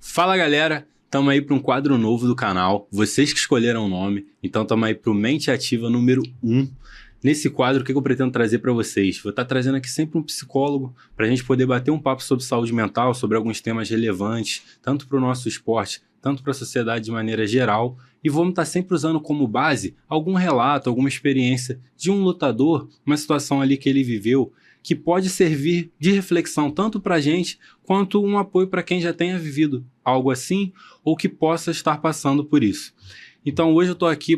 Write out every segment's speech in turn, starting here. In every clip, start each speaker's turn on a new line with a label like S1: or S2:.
S1: Fala galera, estamos aí para um quadro novo do canal, vocês que escolheram o nome, então estamos aí para o Mente Ativa número 1. Nesse quadro, o que eu pretendo trazer para vocês? Vou estar trazendo aqui sempre um psicólogo para a gente poder bater um papo sobre saúde mental, sobre alguns temas relevantes, tanto para o nosso esporte, tanto para a sociedade de maneira geral, e vamos estar sempre usando como base algum relato, alguma experiência de um lutador, uma situação ali que ele viveu, que pode servir de reflexão tanto para a gente, quanto um apoio para quem já tenha vivido algo assim, ou que possa estar passando por isso. Então hoje eu estou aqui,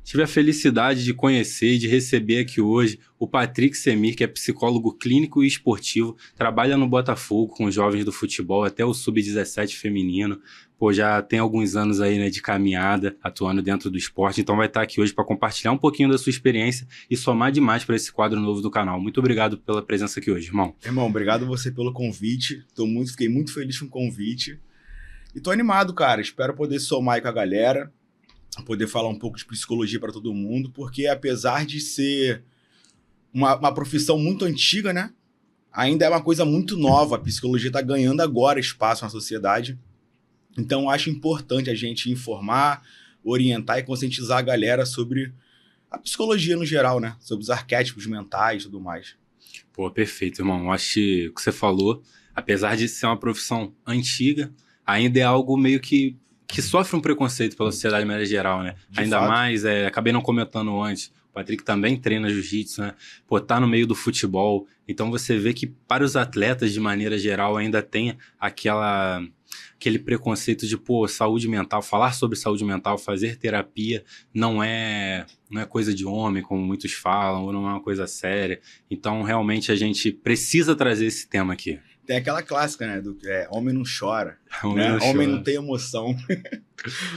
S1: tive a felicidade de conhecer e de receber aqui hoje o Patrick Semir, que é psicólogo clínico e esportivo, trabalha no Botafogo com os jovens do futebol, até o sub-17 feminino, já tem alguns anos aí, né, de caminhada, atuando dentro do esporte, então vai estar aqui hoje para compartilhar um pouquinho da sua experiência e somar demais para esse quadro novo do canal. Muito obrigado pela presença aqui hoje, irmão.
S2: Irmão, obrigado você pelo convite, fiquei muito feliz com o convite e tô animado, cara, espero poder somar aí com a galera, poder falar um pouco de psicologia para todo mundo, porque apesar de ser uma profissão muito antiga, né, ainda é uma coisa muito nova, a psicologia está ganhando agora espaço na sociedade, então acho importante a gente informar, orientar e conscientizar a galera sobre a psicologia no geral, né, sobre os arquétipos mentais e tudo mais.
S1: Perfeito, irmão, eu acho que o que você falou, apesar de ser uma profissão antiga, ainda é algo meio que sofre um preconceito pela sociedade de maneira geral, né? Ainda mais, acabei não comentando antes, o Patrick também treina jiu-jitsu, né? Tá no meio do futebol, então você vê que para os atletas de maneira geral ainda tem aquele preconceito de, saúde mental, falar sobre saúde mental, fazer terapia não é coisa de homem, como muitos falam, ou não é uma coisa séria, então realmente a gente precisa trazer esse tema aqui.
S2: Tem aquela clássica, né, homem não chora, homem não tem emoção.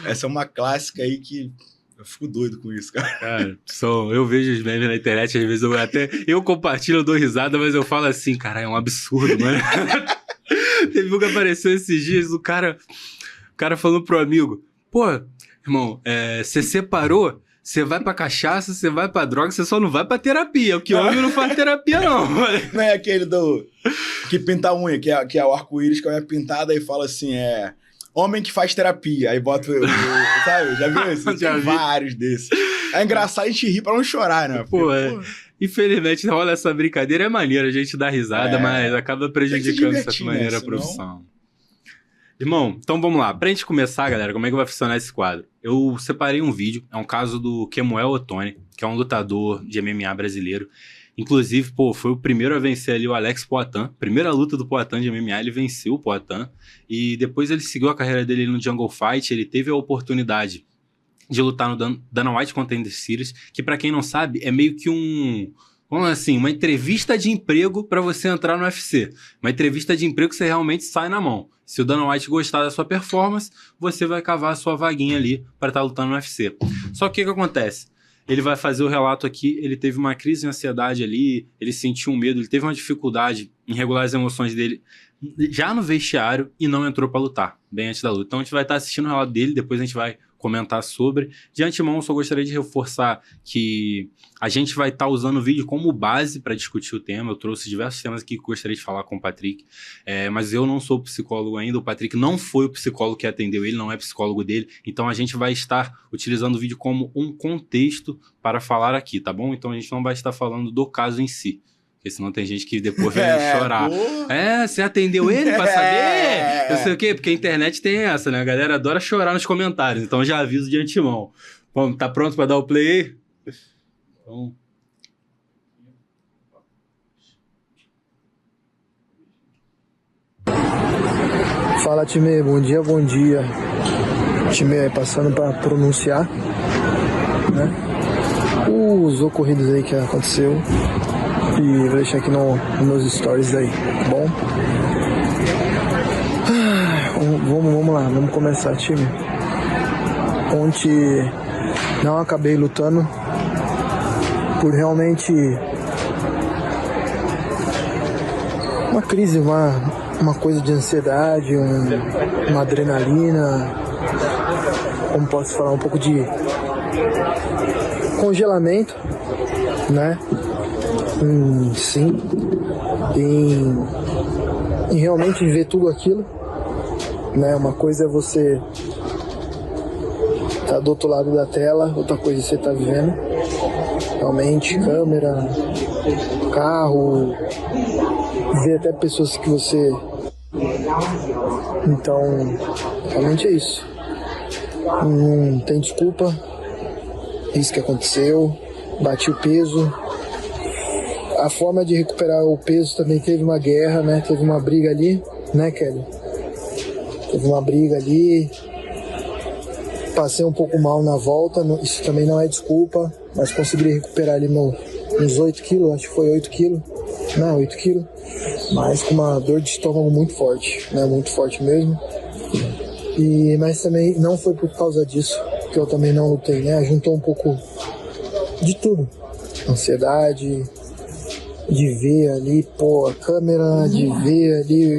S2: Essa é uma clássica aí que eu fico doido com isso, cara.
S1: Cara, eu vejo os memes na internet, às vezes eu compartilho, eu dou risada, mas eu falo assim, cara, é um absurdo, mano. Teve um que apareceu esses dias, o cara falou pro amigo, irmão, você separou? Você vai pra cachaça, você vai pra droga, você só não vai pra terapia. Porque homem não faz terapia, não.
S2: Não é aquele que pinta a unha, que é o arco-íris com a unha pintada e fala assim, homem que faz terapia. Aí bota sabe? Já viu isso? Tem vários desses. É engraçado a gente rir pra não chorar, né?
S1: Infelizmente, rola essa brincadeira, é maneiro, a gente dá risada, mas acaba prejudicando de certa maneira a profissão. Irmão, então vamos lá. Pra gente começar, galera, como é que vai funcionar esse quadro? Eu separei um vídeo, é um caso do Kemuel Otoni, que é um lutador de MMA brasileiro. Inclusive, foi o primeiro a vencer ali o Alex Poatan. Primeira luta do Poatan de MMA, ele venceu o Poatan. E depois ele seguiu a carreira dele no Jungle Fight, ele teve a oportunidade de lutar no Dana White Contender Series, que pra quem não sabe, é meio que uma entrevista de emprego para você entrar no UFC. Uma entrevista de emprego que você realmente sai na mão. Se o Dana White gostar da sua performance, você vai cavar a sua vaguinha ali para estar lutando no UFC. Só que o que acontece? Ele vai fazer o relato aqui, ele teve uma crise de ansiedade ali, ele sentiu um medo, ele teve uma dificuldade em regular as emoções dele já no vestiário e não entrou para lutar, bem antes da luta. Então a gente vai estar assistindo o relato dele, depois a gente vai comentar sobre. De antemão, eu só gostaria de reforçar que a gente vai estar usando o vídeo como base para discutir o tema. Eu trouxe diversos temas aqui que eu gostaria de falar com o Patrick, mas eu não sou psicólogo ainda. O Patrick não foi o psicólogo que atendeu ele, não é psicólogo dele. Então a gente vai estar utilizando o vídeo como um contexto para falar aqui, tá bom? Então a gente não vai estar falando do caso em si. Porque senão tem gente que depois vem chorar. Você atendeu ele pra saber? Eu sei o quê? Porque a internet tem essa, né? A galera adora chorar nos comentários. Então já aviso de antemão. Bom, tá pronto pra dar o play aí? Então...
S3: Fala, time. Bom dia, bom dia. Time aí passando pra pronunciar, né? Os ocorridos aí que aconteceu. E vou deixar aqui nos meus stories aí, tá bom? Vamos lá, vamos começar, time. Ontem não acabei lutando por realmente uma crise, uma coisa de ansiedade, uma adrenalina, como posso falar, um pouco de congelamento, né? Sim, em realmente ver tudo aquilo né? Uma coisa é você tá do outro lado da tela, outra coisa você tá vivendo. Realmente, câmera, carro, ver até pessoas que você... Então, realmente é isso. Não tem desculpa. Isso que aconteceu. Bati o peso. A forma de recuperar o peso também teve uma guerra, né? Teve uma briga ali, né, Kelly? Teve uma briga ali. Passei um pouco mal na volta, isso também não é desculpa, mas consegui recuperar ali uns 8 quilos, acho que foi 8 quilos, não, 8 quilos, mas com uma dor de estômago muito forte, né, muito forte mesmo. Mas também não foi por causa disso que eu também não lutei, né, juntou um pouco de tudo, ansiedade, de ver ali, pô, a câmera, de ver ali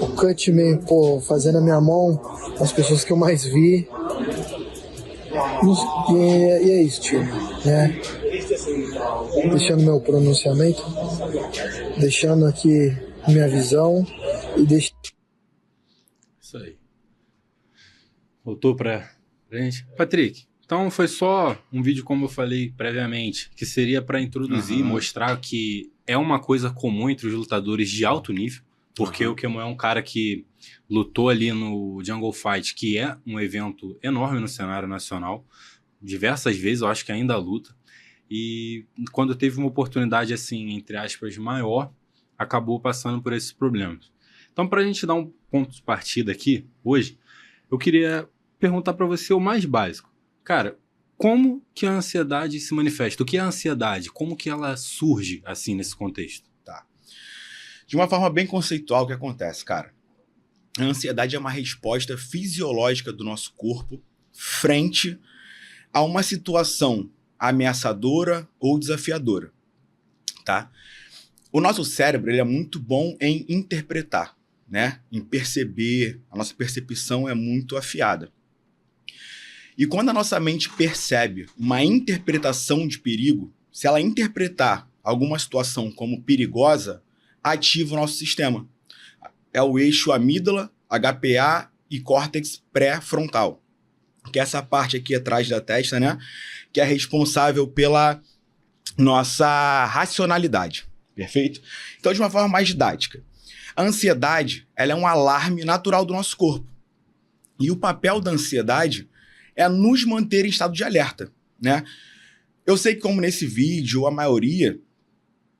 S3: o Cutman, pô, fazendo a minha mão, as pessoas que eu mais vi. E é isso, tio, né? Deixando meu pronunciamento, deixando aqui minha visão e deixando...
S1: Isso aí. Voltou pra gente? Patrick, então foi só um vídeo, como eu falei previamente, que seria para introduzir, mostrar que é uma coisa comum entre os lutadores de alto nível, porque o Kemoe é um cara que lutou ali no Jungle Fight, que é um evento enorme no cenário nacional, diversas vezes, eu acho que ainda luta, e quando teve uma oportunidade, assim, entre aspas, maior, acabou passando por esses problemas. Então, para a gente dar um ponto de partida aqui, hoje, eu queria perguntar para você o mais básico. Cara, como que a ansiedade se manifesta? O que é a ansiedade? Como que ela surge, assim, nesse contexto?
S2: Tá. De uma forma bem conceitual, o que acontece, cara? A ansiedade é uma resposta fisiológica do nosso corpo frente a uma situação ameaçadora ou desafiadora, tá? O nosso cérebro, ele é muito bom em interpretar, né? Em perceber, a nossa percepção é muito afiada. E quando a nossa mente percebe uma interpretação de perigo, se ela interpretar alguma situação como perigosa, ativa o nosso sistema. É o eixo amígdala, HPA e córtex pré-frontal, que é essa parte aqui atrás da testa, né? Que é responsável pela nossa racionalidade, perfeito? Então, de uma forma mais didática, a ansiedade, ela é um alarme natural do nosso corpo. E o papel da ansiedade é nos manter em estado de alerta, né? Eu sei que, como nesse vídeo, a maioria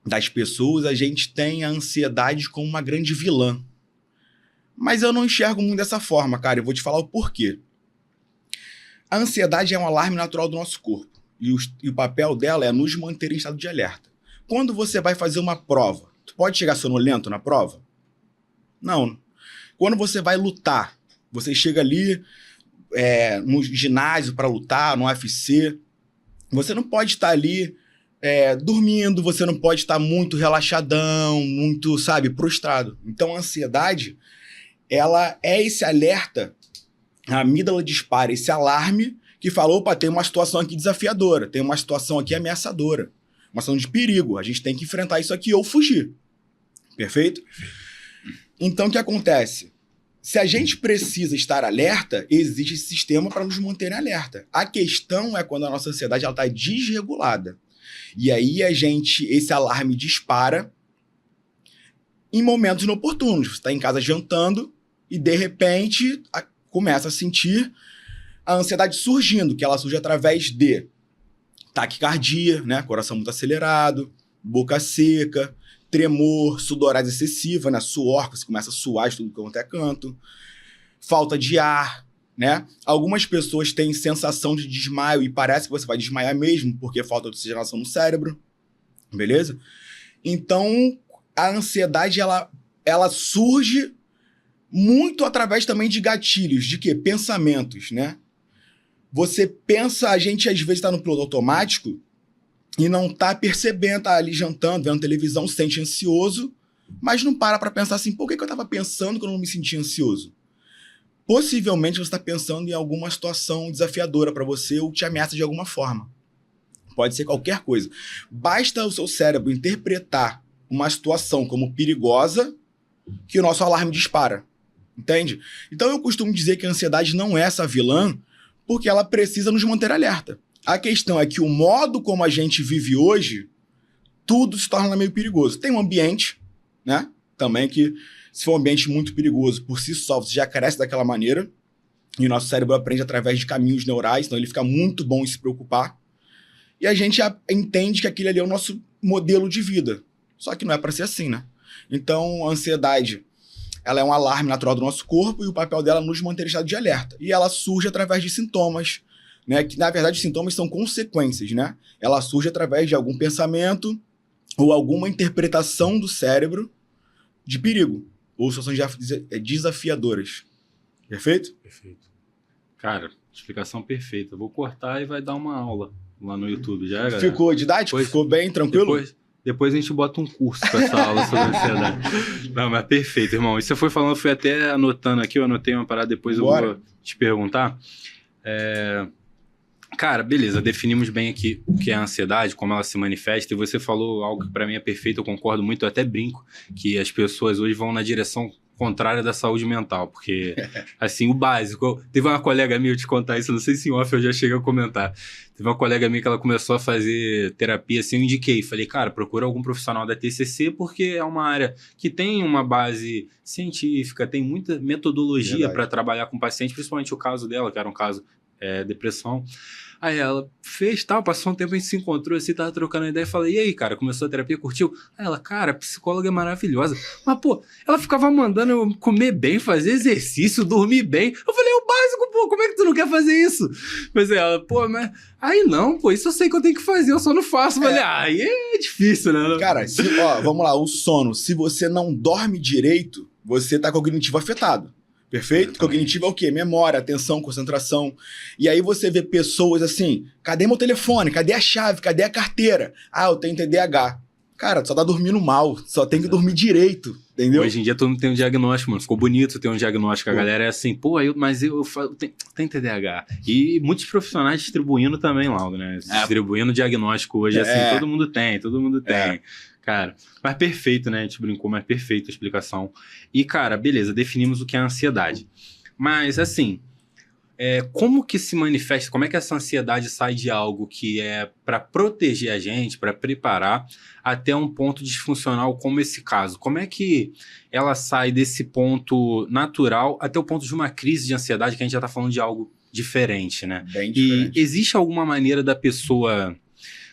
S2: das pessoas, a gente tem a ansiedade como uma grande vilã. Mas eu não enxergo muito dessa forma, cara. Eu vou te falar o porquê. A ansiedade é um alarme natural do nosso corpo. E o papel dela é nos manter em estado de alerta. Quando você vai fazer uma prova, tu pode chegar sonolento na prova? Não. Quando você vai lutar, você chega ali no ginásio para lutar, no UFC, você não pode estar ali dormindo, você não pode estar muito relaxadão, muito, sabe, prostrado. Então a ansiedade, ela é esse alerta, a amígdala dispara esse alarme que fala, opa, tem uma situação aqui desafiadora, tem uma situação aqui ameaçadora, uma situação de perigo, a gente tem que enfrentar isso aqui ou fugir. Perfeito? Então o que acontece? Se a gente precisa estar alerta, existe esse sistema para nos manter alerta. A questão é quando a nossa ansiedade está desregulada. E aí esse alarme dispara em momentos inoportunos. Você está em casa jantando e, de repente, começa a sentir a ansiedade surgindo, que ela surge através de taquicardia, né? Coração muito acelerado, boca seca, tremor, sudorese excessiva, né? Suor, você começa a suar de tudo quanto é canto, falta de ar, né? Algumas pessoas têm sensação de desmaio e parece que você vai desmaiar mesmo, porque falta de oxigenação no cérebro, beleza? Então, a ansiedade, ela surge muito através também de gatilhos, de quê? Pensamentos, né? Você pensa, a gente às vezes está no piloto automático e não está percebendo, tá ali jantando, vendo televisão, se sente ansioso, mas não para pensar assim, por que eu estava pensando que eu não me sentia ansioso? Possivelmente você está pensando em alguma situação desafiadora para você ou te ameaça de alguma forma. Pode ser qualquer coisa. Basta o seu cérebro interpretar uma situação como perigosa que o nosso alarme dispara. Entende? Então eu costumo dizer que a ansiedade não é essa vilã, porque ela precisa nos manter alerta. A questão é que o modo como a gente vive hoje, tudo se torna meio perigoso. Tem um ambiente, né? Também que, se for um ambiente muito perigoso, por si só, você já cresce daquela maneira, e o nosso cérebro aprende através de caminhos neurais, então ele fica muito bom em se preocupar. E a gente entende que aquele ali é o nosso modelo de vida. Só que não é para ser assim, né? Então, a ansiedade, ela é um alarme natural do nosso corpo e o papel dela é nos manter em estado de alerta. E ela surge através de sintomas, né? Que, na verdade, os sintomas são consequências, né? Ela surge através de algum pensamento ou alguma interpretação do cérebro de perigo ou situações desafiadoras. Perfeito?
S1: Perfeito. Cara, explicação perfeita. Vou cortar e vai dar uma aula lá no YouTube, já, galera?
S2: Ficou didático? Ficou bem, tranquilo?
S1: Depois a gente bota um curso com essa aula sobre ansiedade. Não, mas perfeito, irmão. E você foi falando, eu fui até anotando aqui, eu anotei uma parada, depois
S2: Bora.
S1: Eu vou te perguntar. Cara, beleza, definimos bem aqui o que é a ansiedade, como ela se manifesta, e você falou algo que pra mim é perfeito, eu concordo muito, eu até brinco, que as pessoas hoje vão na direção contrária da saúde mental, porque, assim, o básico... Teve uma colega minha, eu te contar isso, não sei se em off eu já cheguei a comentar, teve uma colega minha que ela começou a fazer terapia, assim, eu indiquei, falei, cara, procura algum profissional da TCC, porque é uma área que tem uma base científica, tem muita metodologia para trabalhar com paciente, principalmente o caso dela, que era um caso depressão. Aí ela fez tal, passou um tempo, a gente se encontrou assim, tava trocando ideia, falei, e aí, cara, começou a terapia, curtiu? Aí ela, cara, a psicóloga é maravilhosa, mas, pô, ela ficava mandando eu comer bem, fazer exercício, dormir bem. Eu falei, é o básico, pô, como é que tu não quer fazer isso? Mas ela, pô, mas... Aí não, pô, isso eu sei que eu tenho que fazer, eu só não faço. Falei, aí é difícil, né?
S2: Cara, vamos lá, o sono, se você não dorme direito, você tá cognitivo afetado. Perfeito? Cognitivo é o quê? Memória, atenção, concentração. E aí você vê pessoas assim, cadê meu telefone? Cadê a chave? Cadê a carteira? Ah, eu tenho TDAH. Cara, só tá dormindo mal, só tem que dormir direito, entendeu?
S1: Hoje em dia todo mundo tem um diagnóstico, mano. Ficou bonito ter um diagnóstico. A galera é assim, pô, mas eu tenho TDAH. E muitos profissionais distribuindo também, Laudo, né? Distribuindo diagnóstico hoje, assim, todo mundo tem. Cara, mas perfeito, né? A gente brincou, mas perfeito a explicação. E, cara, beleza, definimos o que é a ansiedade. Mas, assim, como que se manifesta, como é que essa ansiedade sai de algo que é para proteger a gente, para preparar, até um ponto disfuncional como esse caso? Como é que ela sai desse ponto natural até o ponto de uma crise de ansiedade, que a gente já tá falando de algo diferente, né?
S2: Bem diferente.
S1: E existe alguma maneira da pessoa...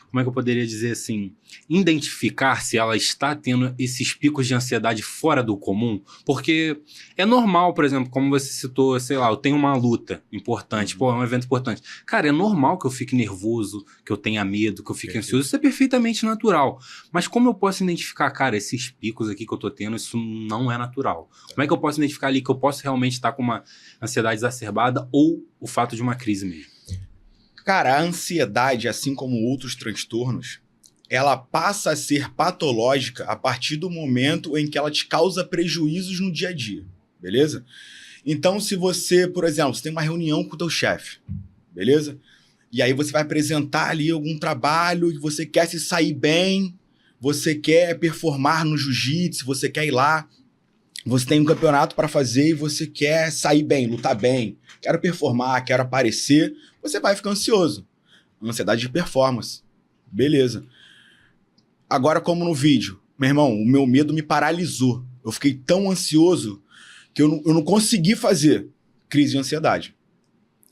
S1: Como é que eu poderia dizer assim, identificar se ela está tendo esses picos de ansiedade fora do comum? Porque é normal, por exemplo, como você citou, sei lá, eu tenho uma luta importante, pô, é um evento importante. Cara, é normal que eu fique nervoso, que eu tenha medo, que eu fique ansioso, isso é perfeitamente natural. Mas como eu posso identificar, cara, esses picos aqui que eu tô tendo, isso não é natural? Como é que eu posso identificar ali que eu posso realmente estar com uma ansiedade exacerbada ou o fato de uma crise mesmo?
S2: Cara, a ansiedade, assim como outros transtornos, ela passa a ser patológica a partir do momento em que ela te causa prejuízos no dia a dia, beleza? Então, se você, por exemplo, você tem uma reunião com o teu chefe, beleza? E aí você vai apresentar ali algum trabalho e você quer se sair bem, você quer performar no jiu-jitsu, você quer ir lá, você tem um campeonato para fazer e você quer sair bem, lutar bem, quero performar, quero aparecer, você vai ficar ansioso. Ansiedade de performance. Beleza. Agora, como no vídeo, meu irmão, o meu medo me paralisou. Eu fiquei tão ansioso que eu não consegui fazer crise de ansiedade.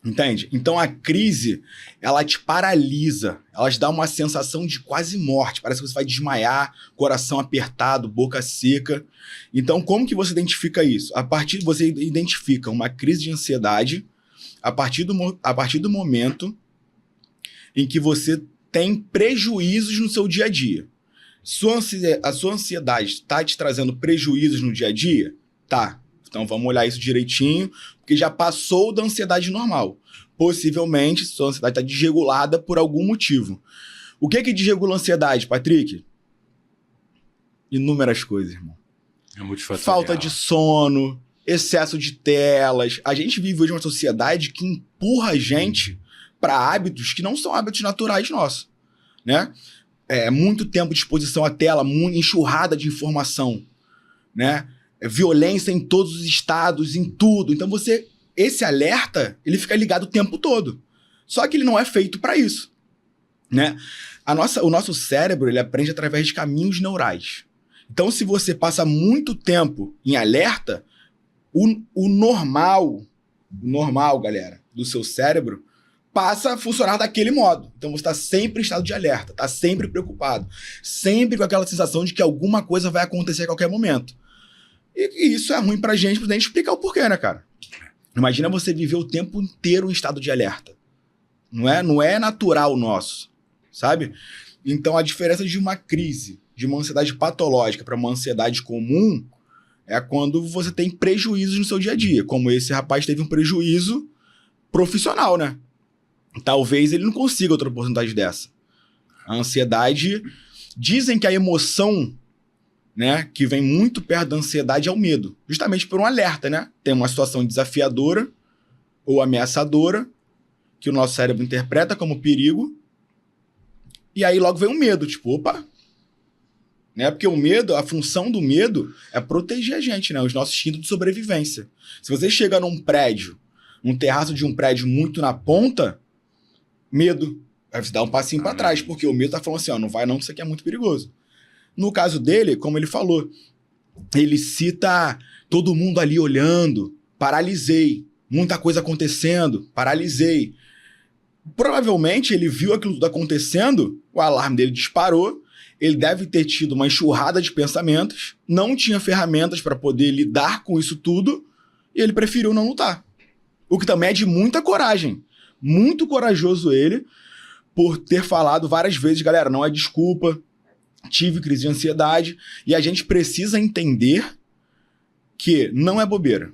S2: Entende? Então a crise, ela te paralisa, ela te dá uma sensação de quase morte, parece que você vai desmaiar, coração apertado, boca seca. Então como que você identifica isso? Você identifica uma crise de ansiedade a partir do momento em que você tem prejuízos no seu dia a dia. A sua ansiedade está te trazendo prejuízos no dia a dia? Tá. Então vamos olhar isso direitinho, porque já passou da ansiedade normal. Possivelmente, sua ansiedade está desregulada por algum motivo. O que desregula a ansiedade, Patrick? Inúmeras coisas, irmão.
S1: É multifatorial.
S2: Falta de sono, excesso de telas. A gente vive hoje uma sociedade que empurra a gente para hábitos que não são hábitos naturais nossos, né? Muito tempo de exposição à tela, enxurrada de informação, né? violência em todos os estados, em tudo. Então esse alerta, ele fica ligado o tempo todo. Só que ele não é feito para isso, né? O nosso cérebro, ele aprende através de caminhos neurais. Então, se você passa muito tempo em alerta, o normal, galera, do seu cérebro, passa a funcionar daquele modo. Então, você está sempre em estado de alerta, está sempre preocupado, sempre com aquela sensação de que alguma coisa vai acontecer a qualquer momento. E isso é ruim pra gente explicar o porquê, né, cara? Imagina você viver o tempo inteiro em estado de alerta. Não é natural nosso, sabe? Então, a diferença de uma crise, de uma ansiedade patológica para uma ansiedade comum, é quando você tem prejuízos no seu dia a dia. Como esse rapaz teve um prejuízo profissional, né? Talvez ele não consiga outra oportunidade dessa. A ansiedade... Dizem que a emoção, né, que vem muito perto da ansiedade é o medo. Justamente por um alerta, né? Tem uma situação desafiadora ou ameaçadora que o nosso cérebro interpreta como perigo. E aí logo vem o medo. Tipo, opa... Né? Porque o medo, a função do medo é proteger a gente, né? Os nossos instintos de sobrevivência. Se você chega num prédio, num terraço de um prédio muito na ponta, medo. Aí você dá um passinho para trás, porque o medo tá falando assim, ó, não vai não, que isso aqui é muito perigoso. No caso dele, como ele falou, ele cita todo mundo ali olhando, paralisei, muita coisa acontecendo, paralisei. Provavelmente ele viu aquilo tudo acontecendo, o alarme dele disparou, ele deve ter tido uma enxurrada de pensamentos, não tinha ferramentas para poder lidar com isso tudo, e ele preferiu não lutar. O que também é de muita coragem. Muito corajoso ele, por ter falado várias vezes, galera, não é desculpa, tive crise de ansiedade, e a gente precisa entender que não é bobeira.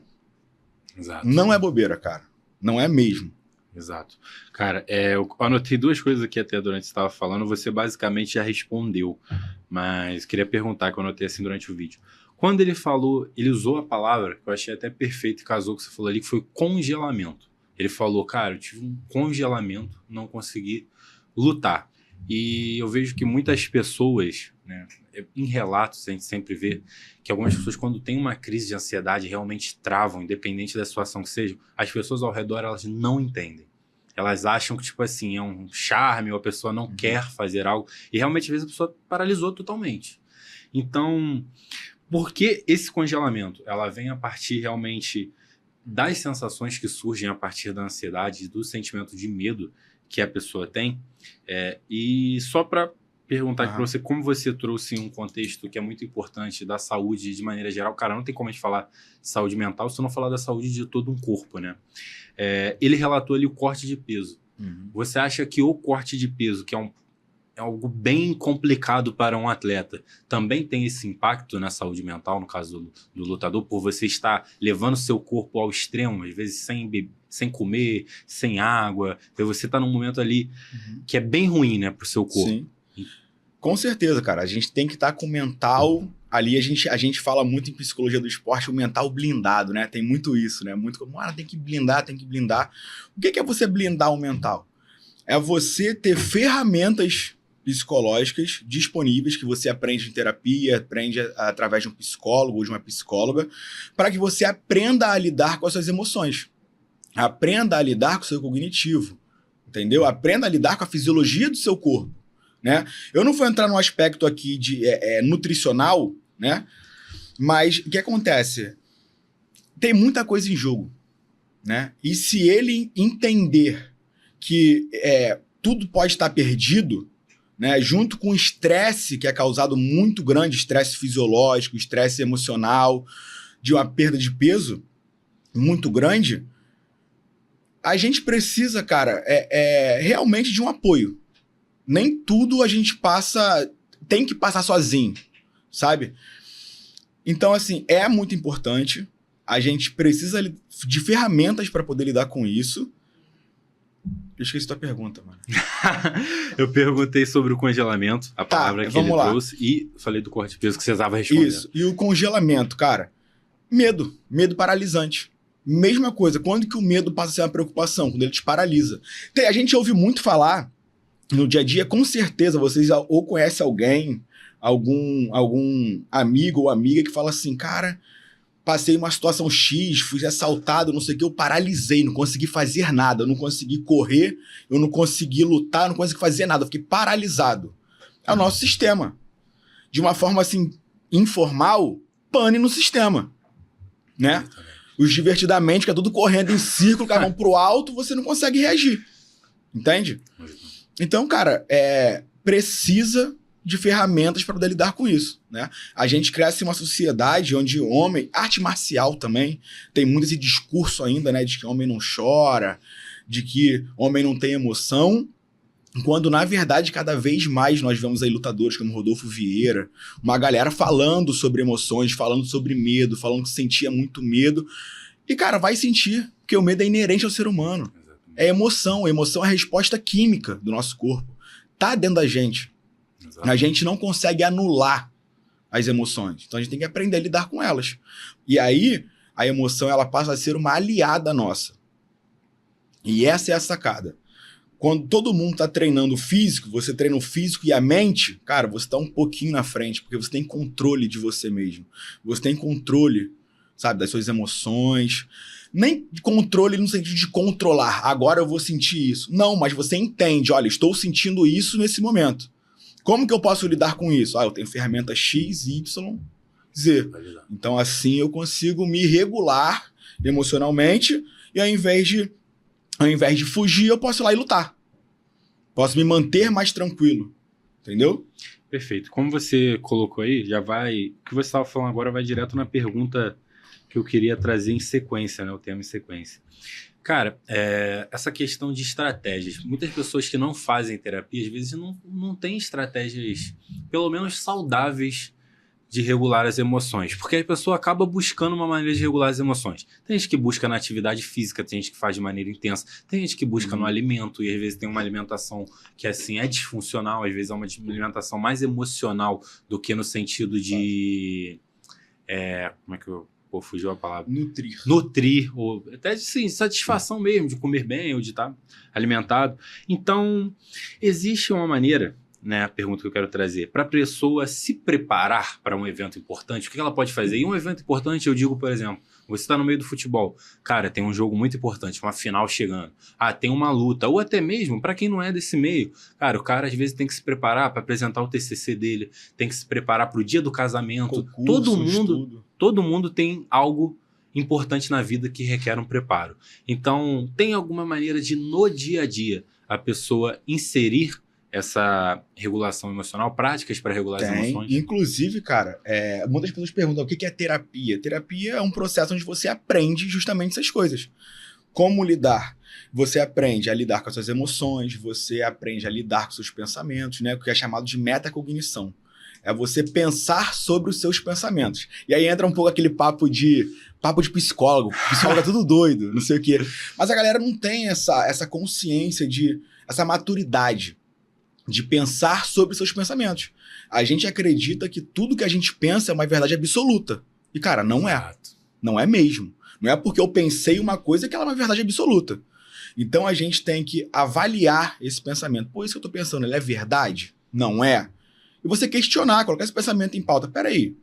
S1: Exato.
S2: Não é bobeira, cara. Não é mesmo.
S1: Exato. Cara, eu anotei duas coisas aqui até durante que você estava falando, você basicamente já respondeu, mas queria perguntar, que eu anotei assim durante o vídeo. Quando ele falou, ele usou a palavra, que eu achei até perfeito, casou com o que você falou ali, que foi congelamento. Ele falou, cara, eu tive um congelamento, não consegui lutar. E eu vejo que muitas pessoas, né, em relatos a gente sempre vê que algumas pessoas, quando tem uma crise de ansiedade, realmente travam, independente da situação que seja, as pessoas ao redor, elas não entendem. Elas acham que, tipo assim, é um charme, ou a pessoa não quer fazer algo, e realmente, às vezes, a pessoa paralisou totalmente. Então, por que esse congelamento? Ela vem a partir, realmente, das sensações que surgem a partir da ansiedade, do sentimento de medo que a pessoa tem. E só para perguntar aqui para você, como você trouxe um contexto que é muito importante da saúde de maneira geral, cara, não tem como a gente falar de saúde mental se não falar da saúde de todo um corpo, né? Ele relatou ali o corte de peso. Você acha que o corte de peso, que é algo bem complicado para um atleta, também tem esse impacto na saúde mental, no caso do lutador, por você estar levando seu corpo ao extremo, às vezes sem comer, sem água, então você está num momento ali que é bem ruim, né, pro seu corpo.
S2: Sim. Com certeza, cara. A gente tem que estar com o mental ali. A gente fala muito em psicologia do esporte, o mental blindado, né? Tem muito isso, né? Muito como, tem que blindar, tem que blindar. O que é você blindar o mental? É você ter ferramentas psicológicas disponíveis que você aprende em terapia, aprende através de um psicólogo ou de uma psicóloga, para que você aprenda a lidar com as suas emoções. Aprenda a lidar com o seu cognitivo, entendeu? Aprenda a lidar com a fisiologia do seu corpo, né? Eu não vou entrar no aspecto aqui de nutricional, né? Mas o que acontece? Tem muita coisa em jogo, né? E se ele entender que tudo pode estar perdido, né, junto com o estresse que é causado muito grande, estresse fisiológico, estresse emocional, de uma perda de peso muito grande, a gente precisa, cara, realmente de um apoio. Nem tudo a gente tem que passar sozinho, sabe? Então, assim, é muito importante, a gente precisa de ferramentas para poder lidar com isso. Eu esqueci tua pergunta, mano.
S1: Eu perguntei sobre o congelamento, a palavra que ele trouxe, e falei do corte de peso que você estava respondendo.
S2: Isso, e o congelamento, cara, medo paralisante. Mesma coisa, quando que o medo passa a ser uma preocupação? Quando ele te paralisa. A gente ouve muito falar, no dia a dia, com certeza, vocês ou conhecem alguém, algum amigo ou amiga que fala assim, cara, passei uma situação X, fui assaltado, não sei o que, eu paralisei, não consegui fazer nada, eu não consegui correr, eu não consegui lutar, eu não consegui fazer nada, eu fiquei paralisado. É o nosso sistema. De uma forma assim, informal, pane no sistema, né? Os divertidamente, que é tudo correndo em círculo, que vão pro alto, você não consegue reagir. Entende? Então, cara, precisa de ferramentas para poder lidar com isso, né? A gente cresce em uma sociedade onde homem, arte marcial também, tem muito esse discurso ainda, né? De que homem não chora, de que homem não tem emoção, quando, na verdade, cada vez mais nós vemos aí lutadores como Rodolfo Vieira, uma galera falando sobre emoções, falando sobre medo, falando que sentia muito medo. E, cara, vai sentir, porque o medo é inerente ao ser humano. É emoção. A emoção é a resposta química do nosso corpo. Tá dentro da gente. Exato. A gente não consegue anular as emoções. Então a gente tem que aprender a lidar com elas. E aí, a emoção ela passa a ser uma aliada nossa. E essa é a sacada. Quando todo mundo tá treinando o físico, você treina o físico e a mente, cara, você tá um pouquinho na frente, porque você tem controle de você mesmo. Você tem controle, sabe, das suas emoções. Nem controle no sentido de controlar. Agora eu vou sentir isso. Não, mas você entende, olha, estou sentindo isso nesse momento. Como que eu posso lidar com isso? Eu tenho ferramenta X, Y, Z. Então assim eu consigo me regular emocionalmente e ao invés de fugir, eu posso ir lá e lutar. Posso me manter mais tranquilo. Entendeu?
S1: Perfeito. Como você colocou aí, já vai... O que você estava falando agora vai direto na pergunta que eu queria trazer em sequência, né? O tema em sequência. Cara, essa questão de estratégias. Muitas pessoas que não fazem terapia, às vezes não têm estratégias, pelo menos saudáveis, de regular as emoções. Porque a pessoa acaba buscando uma maneira de regular as emoções. Tem gente que busca na atividade física, tem gente que faz de maneira intensa, tem gente que busca no alimento, e às vezes tem uma alimentação que assim é disfuncional, às vezes é uma alimentação mais emocional do que no sentido de... como é que eu... Pô, fugiu a palavra. Nutrir, ou até de satisfação mesmo, de comer bem, ou de estar alimentado. Então, existe uma maneira, né, a pergunta que eu quero trazer, para a pessoa se preparar para um evento importante, o que ela pode fazer? E um evento importante, eu digo, por exemplo, você está no meio do futebol, cara, tem um jogo muito importante, uma final chegando, tem uma luta, ou até mesmo, para quem não é desse meio, cara, o cara às vezes tem que se preparar para apresentar o TCC dele, tem que se preparar para o dia do casamento,
S2: Concurso,
S1: todo mundo tem algo importante na vida que requer um preparo. Então, tem alguma maneira de, no dia a dia, a pessoa inserir essa regulação emocional, práticas para regular as emoções?
S2: Inclusive, cara, muitas pessoas perguntam o que é terapia. Terapia é um processo onde você aprende justamente essas coisas. Como lidar? Você aprende a lidar com as suas emoções, você aprende a lidar com os seus pensamentos, né? O que é chamado de metacognição. É você pensar sobre os seus pensamentos. E aí entra um pouco aquele papo de psicólogo. Psicólogo é tudo doido, não sei o quê. Mas a galera não tem essa consciência, essa maturidade de pensar sobre os seus pensamentos. A gente acredita que tudo que a gente pensa é uma verdade absoluta. E, cara, não é. Não é mesmo. Não é porque eu pensei uma coisa que ela é uma verdade absoluta. Então a gente tem que avaliar esse pensamento. Pô, isso que eu tô pensando, ele é verdade? Não é? E você questionar, colocar esse pensamento em pauta. Peraí,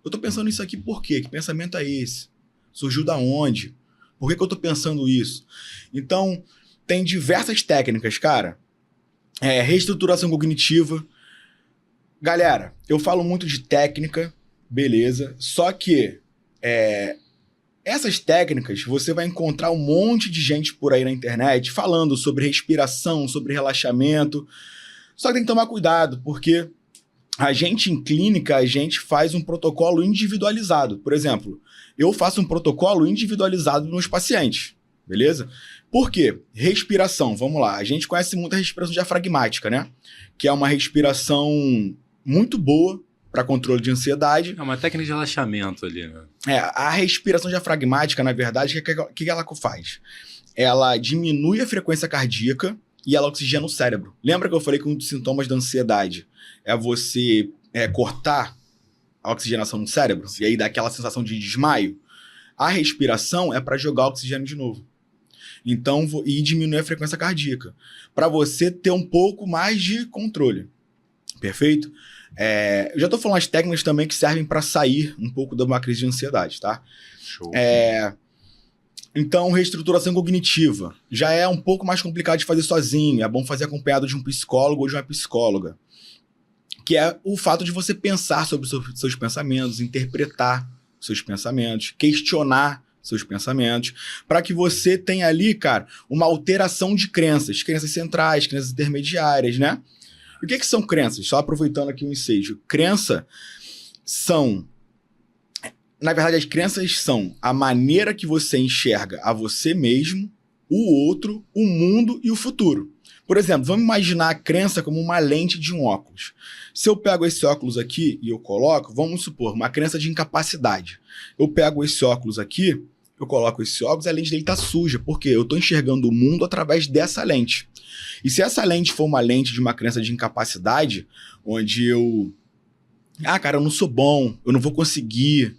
S2: eu tô pensando isso aqui por quê? Que pensamento é esse? Surgiu da onde? Por que eu tô pensando isso? Então, tem diversas técnicas, cara. Reestruturação cognitiva. Galera, eu falo muito de técnica, beleza. Só que essas técnicas, você vai encontrar um monte de gente por aí na internet falando sobre respiração, sobre relaxamento. Só que tem que tomar cuidado, porque a gente em clínica, a gente faz um protocolo individualizado. Por exemplo, eu faço um protocolo individualizado nos pacientes, beleza? Por quê? Respiração, vamos lá. A gente conhece muito a respiração diafragmática, né? Que é uma respiração muito boa para controle de ansiedade.
S1: É uma técnica de relaxamento ali, né?
S2: A respiração diafragmática, na verdade, o que ela faz? Ela diminui a frequência cardíaca e ela oxigena o cérebro. Lembra que eu falei que um dos sintomas da ansiedade é você cortar a oxigenação no cérebro? E aí dá aquela sensação de desmaio? A respiração é para jogar o oxigênio de novo. Então, e diminuir a frequência cardíaca. Para você ter um pouco mais de controle. Perfeito? Eu já tô falando as técnicas também que servem para sair um pouco de uma crise de ansiedade, tá?
S1: Show.
S2: Então, reestruturação cognitiva já é um pouco mais complicado de fazer sozinho. É bom fazer acompanhado de um psicólogo ou de uma psicóloga. Que é o fato de você pensar sobre os seus pensamentos, interpretar seus pensamentos, questionar seus pensamentos, para que você tenha ali, cara, uma alteração de crenças centrais, crenças intermediárias, né? O que são crenças? Só aproveitando aqui o ensejo. Na verdade, as crenças são a maneira que você enxerga a você mesmo, o outro, o mundo e o futuro. Por exemplo, vamos imaginar a crença como uma lente de um óculos. Se eu pego esse óculos aqui e eu coloco, vamos supor, uma crença de incapacidade. Eu pego esse óculos aqui, eu coloco esse óculos e a lente dele está suja, porque eu estou enxergando o mundo através dessa lente. E se essa lente for uma lente de uma crença de incapacidade, onde eu não sou bom, eu não vou conseguir,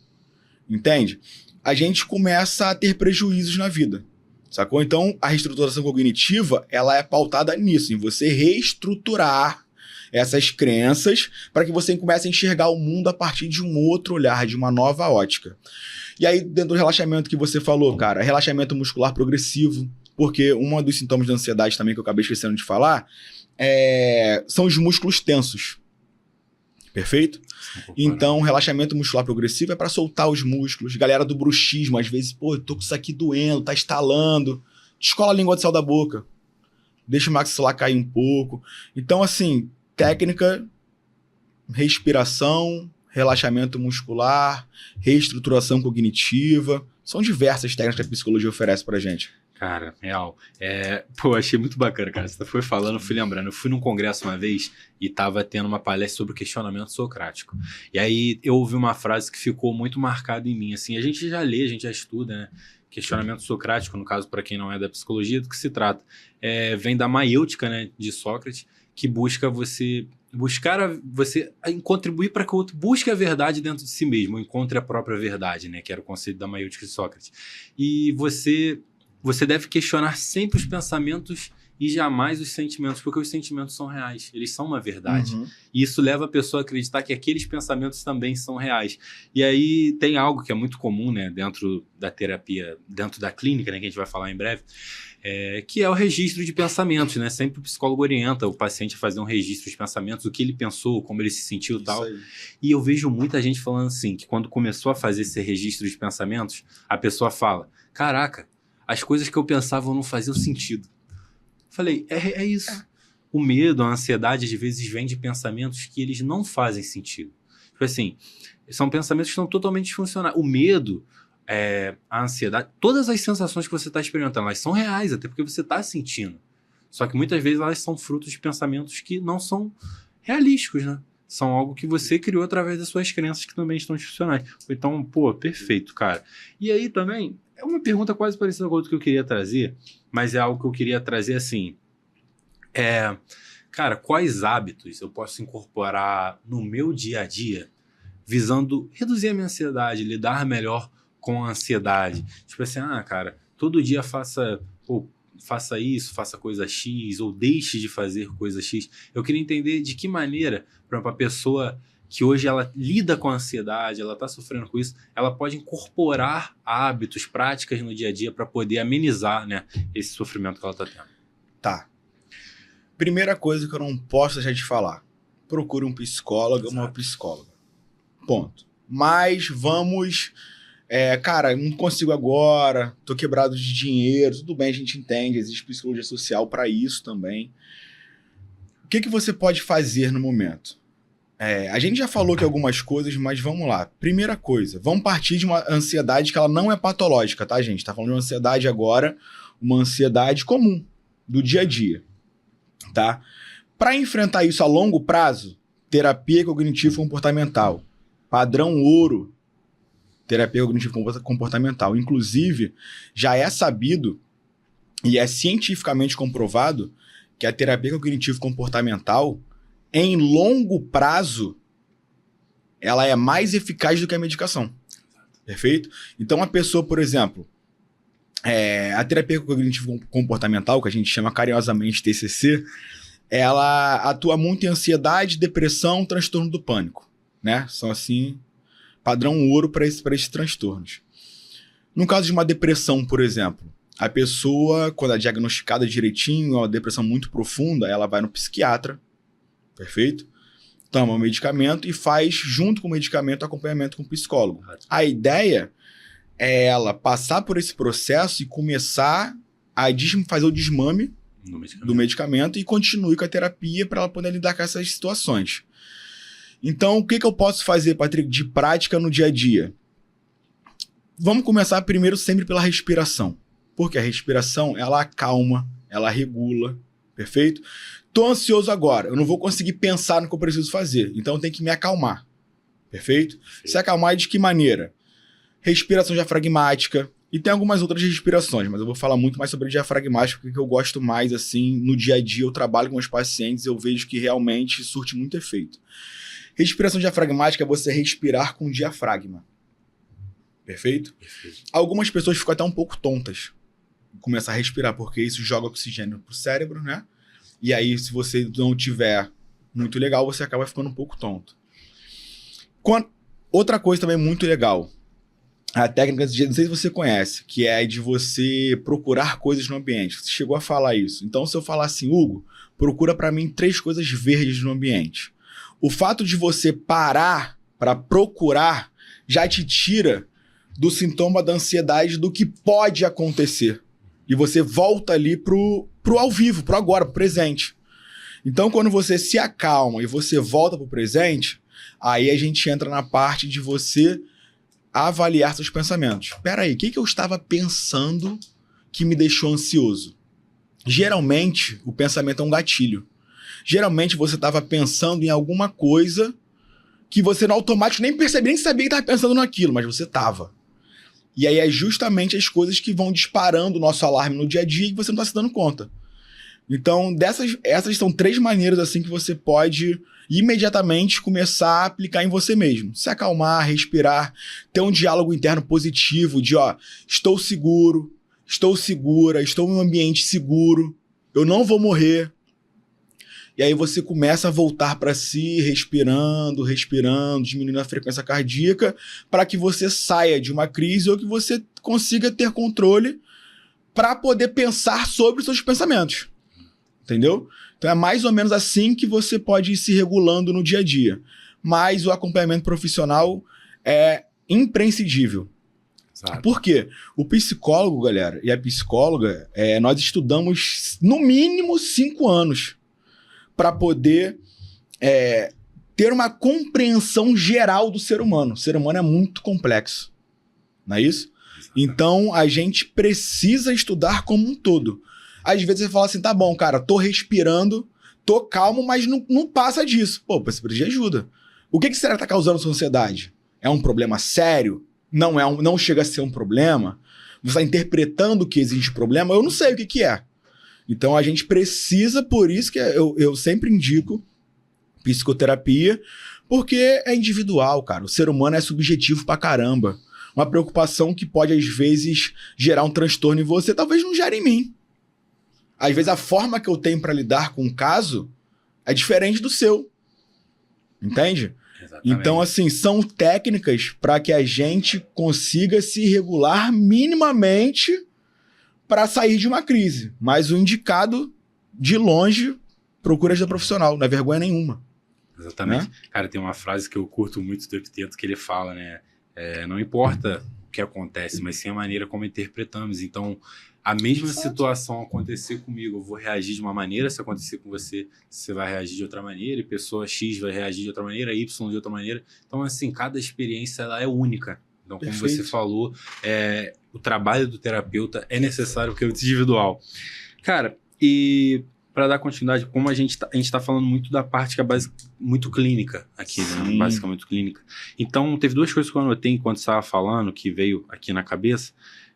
S2: entende? A gente começa a ter prejuízos na vida, sacou? Então, a reestruturação cognitiva, ela é pautada nisso, em você reestruturar essas crenças para que você comece a enxergar o mundo a partir de um outro olhar, de uma nova ótica. E aí, dentro do relaxamento que você falou, cara, relaxamento muscular progressivo, porque um dos sintomas da ansiedade também que eu acabei esquecendo de falar são os músculos tensos. Perfeito? Então, relaxamento muscular progressivo é para soltar os músculos. Galera do bruxismo, às vezes, eu tô com isso aqui doendo, tá estalando. Descola a língua do céu da boca. Deixa o maxilar cair um pouco. Então, assim, técnica, respiração, relaxamento muscular, reestruturação cognitiva. São diversas técnicas que a psicologia oferece pra gente.
S1: Cara, real. Achei muito bacana, cara. Você foi falando, eu fui lembrando. Eu fui num congresso uma vez e tava tendo uma palestra sobre o questionamento socrático. E aí eu ouvi uma frase que ficou muito marcada em mim. Assim, a gente já lê, a gente já estuda, né? Questionamento socrático, no caso, para quem não é da psicologia, do que se trata? Vem da maiêutica, né, de Sócrates, que busca você contribuir para que o outro busque a verdade dentro de si mesmo, encontre a própria verdade, né, que era o conceito da maiêutica de Sócrates. E você deve questionar sempre os pensamentos e jamais os sentimentos, porque os sentimentos são reais, eles são uma verdade.
S2: Uhum.
S1: E isso leva a pessoa a acreditar que aqueles pensamentos também são reais. E aí tem algo que é muito comum, né, dentro da terapia, dentro da clínica, né, que a gente vai falar em breve, que é o registro de pensamentos, né? Sempre o psicólogo orienta o paciente a fazer um registro de pensamentos, o que ele pensou, como ele se sentiu e tal.
S2: Aí.
S1: E eu vejo muita gente falando assim, que quando começou a fazer esse registro de pensamentos, a pessoa fala, caraca, as coisas que eu pensava não faziam sentido. Falei, é isso. O medo, a ansiedade, às vezes vem de pensamentos que eles não fazem sentido. Tipo assim, são pensamentos que estão totalmente disfuncionais. O medo, a ansiedade, todas as sensações que você está experimentando, elas são reais, até porque você está sentindo. Só que muitas vezes elas são frutos de pensamentos que não são realísticos, né? São algo que você criou através das suas crenças que também estão disfuncionais. Então, perfeito, cara. E aí também, é uma pergunta quase parecida com a outra que eu queria trazer, mas é algo que eu queria trazer assim. Cara, quais hábitos eu posso incorporar no meu dia a dia visando reduzir a minha ansiedade, lidar melhor com a ansiedade? Tipo assim, cara, todo dia faça isso, faça coisa X, ou deixe de fazer coisa X. Eu queria entender de que maneira, por exemplo, a pessoa que hoje ela lida com a ansiedade, ela está sofrendo com isso, ela pode incorporar hábitos, práticas no dia a dia para poder amenizar, né, esse sofrimento que ela está tendo.
S2: Tá. Primeira coisa que eu não posso deixar de falar. Procure um psicólogo ou uma psicóloga. Ponto. Mas vamos... cara, não consigo agora, tô quebrado de dinheiro, tudo bem, a gente entende, existe psicologia social para isso também. O que você pode fazer no momento? A gente já falou aqui algumas coisas, mas vamos lá. Primeira coisa, vamos partir de uma ansiedade que ela não é patológica, tá, gente? Tá falando de uma ansiedade agora, uma ansiedade comum, do dia a dia, tá? Para enfrentar isso a longo prazo, terapia cognitivo-comportamental, padrão ouro, terapia cognitivo-comportamental. Inclusive, já é sabido e é cientificamente comprovado que a terapia cognitivo-comportamental, em longo prazo, ela é mais eficaz do que a medicação. Perfeito? Então, a pessoa, por exemplo, a terapia cognitivo-comportamental, que a gente chama carinhosamente TCC, ela atua muito em ansiedade, depressão, transtorno do pânico, né? São, assim, padrão ouro para esses transtornos. No caso de uma depressão, por exemplo, a pessoa, quando é diagnosticada direitinho, uma depressão muito profunda, ela vai no psiquiatra, perfeito? Toma o medicamento e faz, junto com o medicamento, acompanhamento com o psicólogo. A ideia é ela passar por esse processo e começar a fazer o desmame do medicamento e continue com a terapia para ela poder lidar com essas situações. Então, o que eu posso fazer, Patrick, de prática no dia a dia? Vamos começar primeiro sempre pela respiração. Porque a respiração, ela acalma, ela regula, perfeito? Tô ansioso agora, eu não vou conseguir pensar no que eu preciso fazer, então eu tenho que me acalmar, perfeito? Se acalmar de que maneira? Respiração diafragmática, e tem algumas outras respirações, mas eu vou falar muito mais sobre diafragmática, porque eu gosto mais, assim, no dia a dia, eu trabalho com os pacientes, eu vejo que realmente surte muito efeito. Respiração diafragmática é você respirar com o diafragma, perfeito? Algumas pessoas ficam até um pouco tontas, começar a respirar, porque isso joga oxigênio pro cérebro, né? E aí, se você não tiver muito legal, você acaba ficando um pouco tonto. Outra coisa também muito legal, a técnica, não sei se você conhece, que é de você procurar coisas no ambiente. Você chegou a falar isso. Então, se eu falar assim, Hugo, procura para mim 3 coisas verdes no ambiente. O fato de você parar para procurar já te tira do sintoma da ansiedade do que pode acontecer. E você volta ali pro ao vivo, pro agora, pro presente. Então, quando você se acalma e você volta pro presente, aí a gente entra na parte de você avaliar seus pensamentos. Espera aí, o que eu estava pensando que me deixou ansioso? Geralmente, o pensamento é um gatilho. Geralmente, você estava pensando em alguma coisa que você no automático nem percebia, nem sabia que estava pensando naquilo, mas você estava. E aí é justamente as coisas que vão disparando o nosso alarme no dia a dia e você não está se dando conta. Então, essas são 3 maneiras assim que você pode imediatamente começar a aplicar em você mesmo. Se acalmar, respirar, ter um diálogo interno positivo de, estou seguro, estou segura, estou em um ambiente seguro, eu não vou morrer. E aí você começa a voltar para si, respirando, diminuindo a frequência cardíaca, para que você saia de uma crise ou que você consiga ter controle para poder pensar sobre os seus pensamentos. Entendeu? Então é mais ou menos assim que você pode ir se regulando no dia a dia. Mas o acompanhamento profissional é imprescindível. Exato. Por quê? O psicólogo, galera, e a psicóloga, nós estudamos no mínimo 5 anos para poder ter uma compreensão geral do ser humano. O ser humano é muito complexo, não é isso? Exatamente. Então, a gente precisa estudar como um todo. Às vezes você fala assim, tá bom, cara, tô respirando, tô calmo, mas não passa disso. Pô, você precisa de ajuda. O que será que tá causando sua ansiedade? É um problema sério? Não chega a ser um problema? Você está interpretando que existe problema? Eu não sei o que é. Então a gente precisa, por isso que eu sempre indico psicoterapia, porque é individual, cara. O ser humano é subjetivo pra caramba. Uma preocupação que pode, às vezes, gerar um transtorno em você, talvez não gere em mim. Às vezes a forma que eu tenho para lidar com o caso é diferente do seu. Entende? Exatamente. Então, assim, são técnicas para que a gente consiga se regular minimamente para sair de uma crise. Mas o indicado, de longe, procura ajuda profissional, não é vergonha nenhuma.
S1: Exatamente. Né? Cara, tem uma frase que eu curto muito do Epiteto que ele fala, né? Não importa o que acontece, mas sim a maneira como interpretamos. Então, a mesma situação acontecer comigo, eu vou reagir de uma maneira, se acontecer com você, você vai reagir de outra maneira, e pessoa X vai reagir de outra maneira, Y de outra maneira. Então, assim, cada experiência ela é única. Então, como Perfeito. Você falou, o trabalho do terapeuta é necessário porque é individual. Cara, e para dar continuidade, como a gente tá falando muito da parte que é muito clínica aqui, né? Básica muito clínica. Então, teve 2 coisas que eu anotei enquanto você estava falando, que veio aqui na cabeça,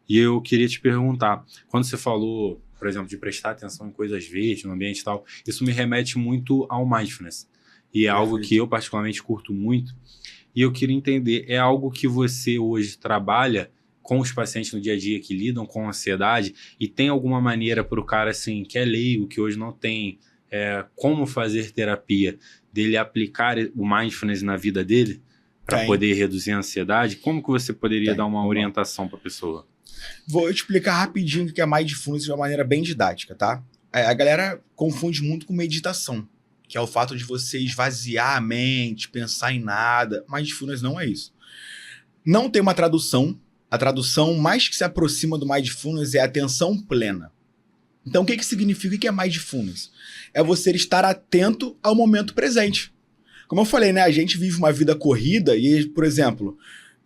S1: e eu queria te perguntar, quando você falou, por exemplo, de prestar atenção em coisas verdes, no ambiente e tal, isso me remete muito ao mindfulness. E é algo que eu particularmente curto muito. E eu queria entender, é algo que você hoje trabalha com os pacientes no dia a dia que lidam com ansiedade e tem alguma maneira para o cara assim, que é leigo, que hoje não tem como fazer terapia, dele aplicar o mindfulness na vida dele para poder reduzir a ansiedade, como que você poderia dar uma orientação para a pessoa?
S2: Vou te explicar rapidinho o que é mindfulness de uma maneira bem didática, tá? A galera confunde muito com meditação, que é o fato de você esvaziar a mente, pensar em nada. Mindfulness não é isso. Não tem uma tradução. A tradução mais que se aproxima do mindfulness é atenção plena. Então, o que significa? O que é mindfulness? É você estar atento ao momento presente. Como eu falei, né? A gente vive uma vida corrida e, por exemplo,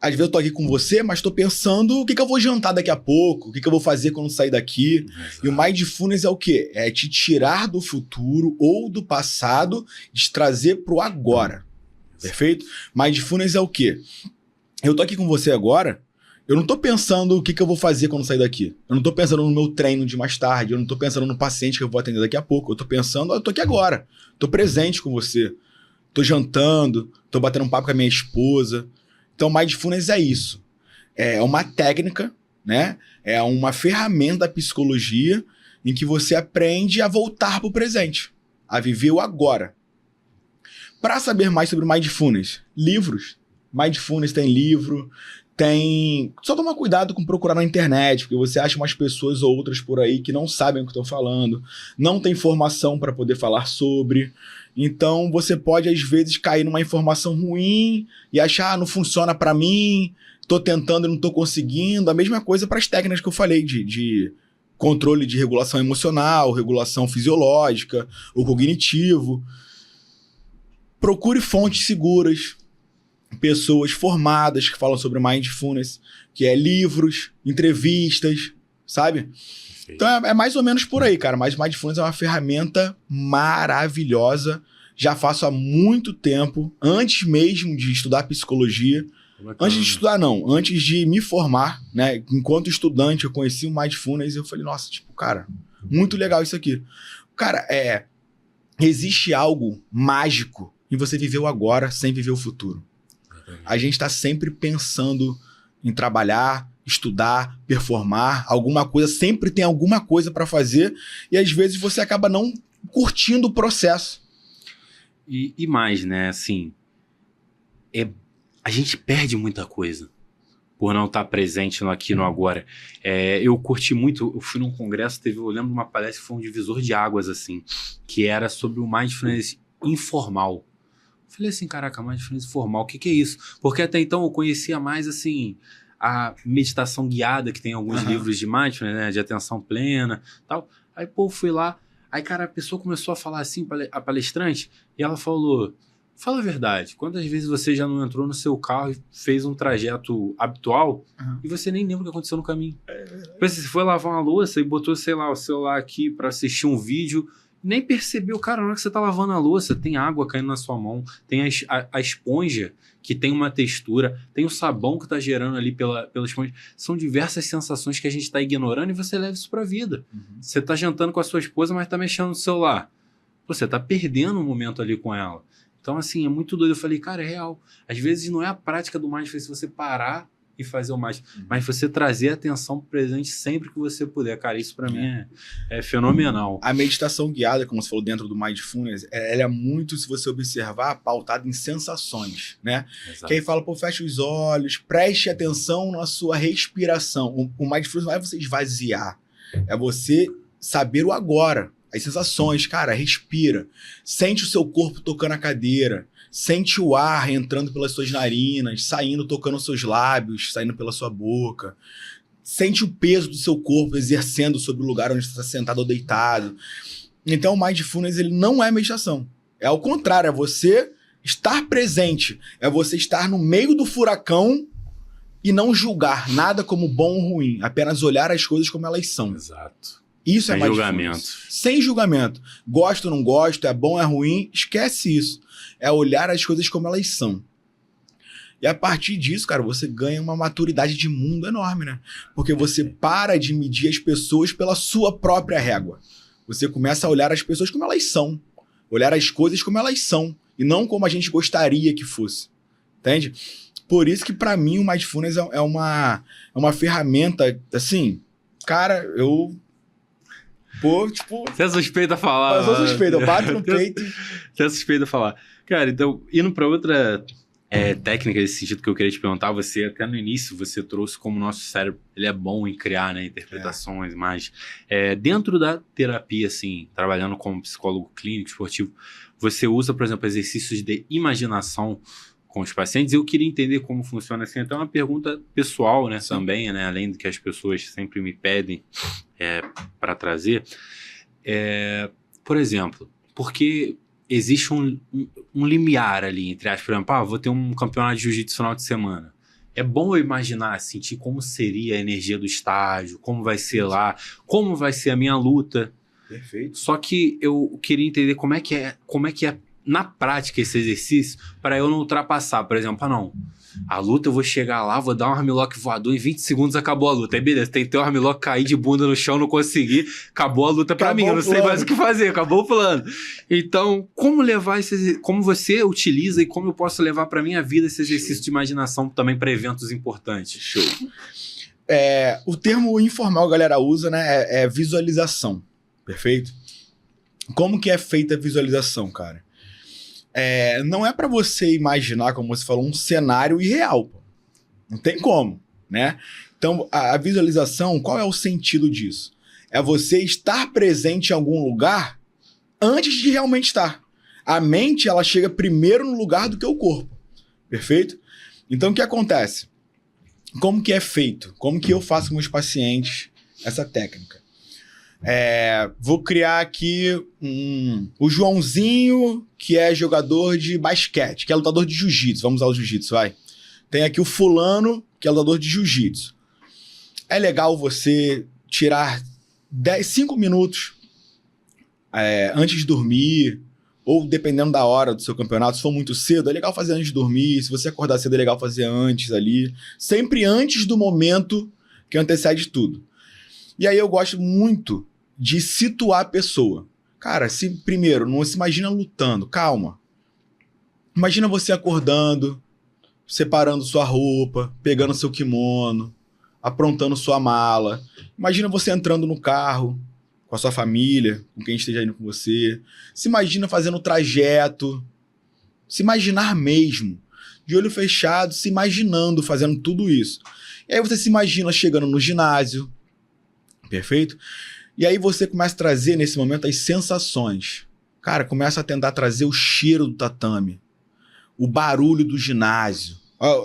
S2: às vezes eu tô aqui com você, mas tô pensando o que eu vou jantar daqui a pouco, o que eu vou fazer quando sair daqui. Exato. E o mindfulness é o quê? É te tirar do futuro ou do passado, te trazer pro agora. Perfeito? Mindfulness é o quê? Eu tô aqui com você agora, eu não tô pensando o que eu vou fazer quando sair daqui. Eu não tô pensando no meu treino de mais tarde, eu não tô pensando no paciente que eu vou atender daqui a pouco. Eu tô pensando, eu tô aqui agora, tô presente com você. Tô jantando, tô batendo um papo com a minha esposa. Então, mindfulness é isso. É uma técnica, né? É uma ferramenta da psicologia em que você aprende a voltar pro presente, a viver o agora. Para saber mais sobre mindfulness, livros. Mindfulness tem livro, tem... Só toma cuidado com procurar na internet, porque você acha umas pessoas ou outras por aí que não sabem o que estão falando, não tem informação para poder falar sobre. Então, você pode, às vezes, cair numa informação ruim e achar, não funciona para mim, tô tentando e não tô conseguindo. A mesma coisa para as técnicas que eu falei de controle de regulação emocional, regulação fisiológica ou cognitivo. Procure fontes seguras, pessoas formadas que falam sobre mindfulness, que é livros, entrevistas, sabe? Então é mais ou menos por aí, cara. Mas mindfulness é uma ferramenta maravilhosa. Já faço há muito tempo, antes mesmo de estudar psicologia. Antes de estudar, não. Antes de me formar, né? Enquanto estudante, eu conheci o mindfulness e eu falei, nossa, tipo, cara, muito legal isso aqui. Cara, existe algo mágico em você viver o agora sem viver o futuro. A gente tá sempre pensando em trabalhar, estudar, performar, alguma coisa, sempre tem alguma coisa para fazer e às vezes você acaba não curtindo o processo.
S1: E mais, né, assim, a gente perde muita coisa por não estar presente no aqui no agora. Eu curti muito, eu fui num congresso, eu lembro de uma palestra que foi um divisor de águas, assim, que era sobre o mindfulness informal. Falei assim, caraca, mindfulness informal, o que é isso? Porque até então eu conhecia mais, assim, a meditação guiada, que tem alguns livros de mindfulness, né, de atenção plena, tal. Aí, pô, fui lá, aí, cara, a pessoa começou a falar assim, a palestrante, e ela falou, fala a verdade, quantas vezes você já não entrou no seu carro e fez um trajeto habitual e você nem lembra o que aconteceu no caminho? Você foi lavar uma louça e botou, sei lá, o celular aqui pra assistir um vídeo, nem percebeu, cara, na hora que você tá lavando a louça, tem água caindo na sua mão, tem a esponja que tem uma textura, tem o sabão que tá gerando ali pela esponja. São diversas sensações que a gente tá ignorando e você leva isso pra vida. Você tá jantando com a sua esposa, mas tá mexendo no celular. Você tá perdendo um momento ali com ela. Então, assim, é muito doido. Eu falei, cara, é real. Às vezes não é a prática do mindfulness você parar e fazer o mindfulness, mas você trazer a atenção presente sempre que você puder. Cara, isso pra mim é fenomenal.
S2: A meditação guiada, como você falou dentro do mindfulness, ela é muito, se você observar, pautada em sensações, né? Exato. Que aí fala, pô, fecha os olhos, preste atenção na sua respiração. O mindfulness não é você esvaziar, é você saber o agora. As sensações, cara, respira. Sente o seu corpo tocando a cadeira. Sente o ar entrando pelas suas narinas, saindo, tocando os seus lábios, saindo pela sua boca. Sente o peso do seu corpo exercendo sobre o lugar onde você está sentado ou deitado. Então, o mindfulness, ele não é meditação. É ao contrário, é você estar presente. É você estar no meio do furacão e não julgar nada como bom ou ruim. Apenas olhar as coisas como elas são.
S1: Exato.
S2: Isso é
S1: sem julgamento.
S2: Sem julgamento. Gosto ou não gosto, é bom ou é ruim, esquece isso. É olhar as coisas como elas são. E a partir disso, cara, você ganha uma maturidade de mundo enorme, né? Porque você para de medir as pessoas pela sua própria régua. Você começa a olhar as pessoas como elas são. Olhar as coisas como elas são. E não como a gente gostaria que fosse. Entende? Por isso que, pra mim, o mindfulness é uma ferramenta, assim, cara, eu Pô, tipo...
S1: Você é suspeito a falar.
S2: Eu sou suspeito, eu bato no peito.
S1: Você é suspeito a falar. Cara, então, indo pra outra técnica nesse sentido que eu queria te perguntar, você, até no início, você trouxe como o nosso cérebro, ele é bom em criar, né, interpretações, mas dentro da terapia, assim, trabalhando como psicólogo clínico, esportivo, você usa, por exemplo, exercícios de imaginação com os pacientes. Eu queria entender como funciona assim, até uma pergunta pessoal, né, também, né, além do que as pessoas sempre me pedem para trazer. Por exemplo, porque existe um limiar ali, entre aspas, por exemplo, vou ter um campeonato de jiu-jitsu no final de semana. É bom eu imaginar, sentir como seria a energia do estádio, como vai ser lá, como vai ser a minha luta.
S2: Perfeito.
S1: Só que eu queria entender como é que é na prática esse exercício para eu não ultrapassar. Por exemplo, não, a luta eu vou chegar lá, vou dar um armlock voador, em 20 segundos acabou a luta. Aí beleza, tentei o armlock cair de bunda no chão, não consegui, acabou a luta pra mim, eu não sei mais o que fazer, acabou o plano. Então, como levar como você utiliza e como eu posso levar pra minha vida esse exercício de imaginação também para eventos importantes?
S2: Show. O termo informal que a galera usa, né, é visualização. Perfeito? Como que é feita a visualização, cara? Não é pra você imaginar, como você falou, um cenário irreal. Pô. Não tem como, né? Então, a visualização, qual é o sentido disso? É você estar presente em algum lugar antes de realmente estar. A mente, ela chega primeiro no lugar do que o corpo. Perfeito? Então, o que acontece? Como que é feito? Como que eu faço com os pacientes essa técnica? Vou criar aqui o Joãozinho, que é jogador de basquete, que é lutador de jiu-jitsu. Vamos usar o jiu-jitsu, vai. Tem aqui o fulano, que é lutador de jiu-jitsu. É legal você tirar 5 minutos antes de dormir, ou dependendo da hora do seu campeonato. Se for muito cedo, é legal fazer antes de dormir. Se você acordar cedo, é legal fazer antes ali. Sempre antes do momento que antecede tudo. E aí eu gosto muito de situar a pessoa. Cara, primeiro, não se imagina lutando, calma. Imagina você acordando, separando sua roupa, pegando seu kimono, aprontando sua mala. Imagina você entrando no carro com a sua família, com quem esteja indo com você. Se imagina fazendo o trajeto. Se imaginar mesmo. De olho fechado, se imaginando fazendo tudo isso. E aí você se imagina chegando no ginásio. Perfeito? E aí você começa a trazer, nesse momento, as sensações. Cara, começa a tentar trazer o cheiro do tatame, o barulho do ginásio.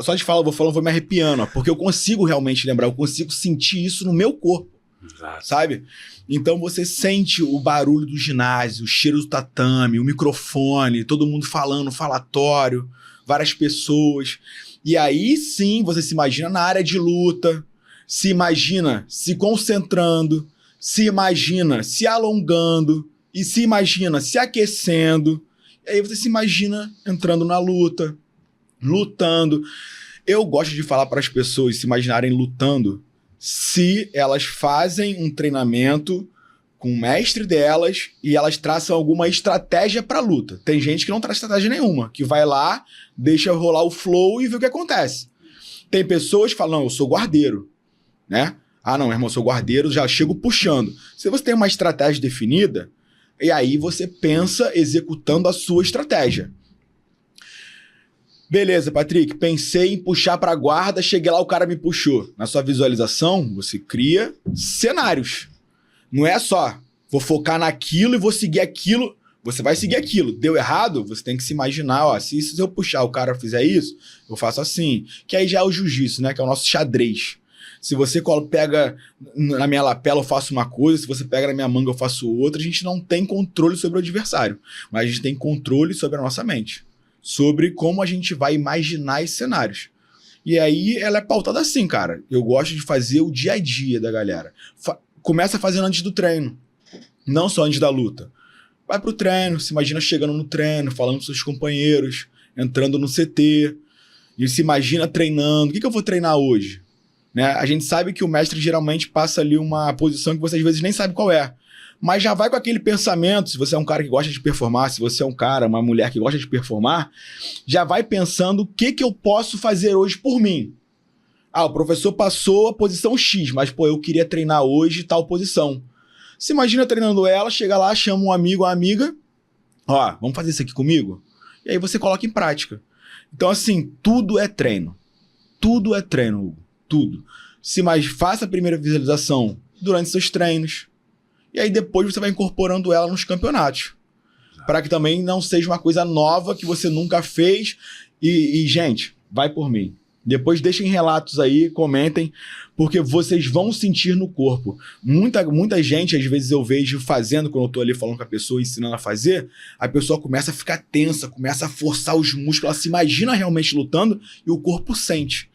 S2: Só de falar, vou me arrepiando, porque eu consigo realmente lembrar, eu consigo sentir isso no meu corpo.
S1: Exato.
S2: Sabe? Então você sente o barulho do ginásio, o cheiro do tatame, o microfone, todo mundo falando, falatório, várias pessoas. E aí sim você se imagina na área de luta, se imagina se concentrando, se imagina se alongando e se imagina se aquecendo. E aí você se imagina entrando na luta, lutando. Eu gosto de falar para as pessoas se imaginarem lutando se elas fazem um treinamento com o mestre delas e elas traçam alguma estratégia para a luta. Tem gente que não traz estratégia nenhuma, que vai lá, deixa rolar o flow e vê o que acontece. Tem pessoas que falam, não, eu sou guardeiro, né? Ah, não, meu irmão, eu sou guardeiro, já chego puxando. Se você tem uma estratégia definida, e aí você pensa executando a sua estratégia. Beleza, Patrick, pensei em puxar para a guarda, cheguei lá, o cara me puxou. Na sua visualização, você cria cenários. Não é só, vou focar naquilo e vou seguir aquilo. Você vai seguir aquilo. Deu errado? Você tem que se imaginar, ó, se eu puxar, o cara fizer isso, eu faço assim. Que aí já é o jiu-jitsu, né? Que é o nosso xadrez. Se você pega na minha lapela, eu faço uma coisa. Se você pega na minha manga, eu faço outra. A gente não tem controle sobre o adversário. Mas a gente tem controle sobre a nossa mente. Sobre como a gente vai imaginar esses cenários. E aí ela é pautada assim, cara. Eu gosto de fazer o dia a dia da galera. Começa fazendo antes do treino. Não só antes da luta. Vai pro treino, se imagina chegando no treino, falando com seus companheiros, entrando no CT. E se imagina treinando. O que eu vou treinar hoje? Né? A gente sabe que o mestre geralmente passa ali uma posição que você às vezes nem sabe qual é. Mas já vai com aquele pensamento, se você é um cara que gosta de performar, se você é um cara, uma mulher que gosta de performar, já vai pensando o que eu posso fazer hoje por mim. Ah, o professor passou a posição X, mas pô, eu queria treinar hoje tal posição. Você imagina treinando ela, chega lá, chama um amigo, uma amiga, ó, vamos fazer isso aqui comigo? E aí você coloca em prática. Então, assim, tudo é treino. Tudo é treino, Hugo. Tudo. Faça a primeira visualização durante seus treinos. E aí depois você vai incorporando ela nos campeonatos. Para que também não seja uma coisa nova que você nunca fez. E, gente, vai por mim. Depois deixem relatos aí, comentem, porque vocês vão sentir no corpo. Muita gente, às vezes eu vejo fazendo, quando eu tô ali falando com a pessoa, ensinando a fazer, a pessoa começa a ficar tensa, começa a forçar os músculos, ela se imagina realmente lutando e o corpo sente.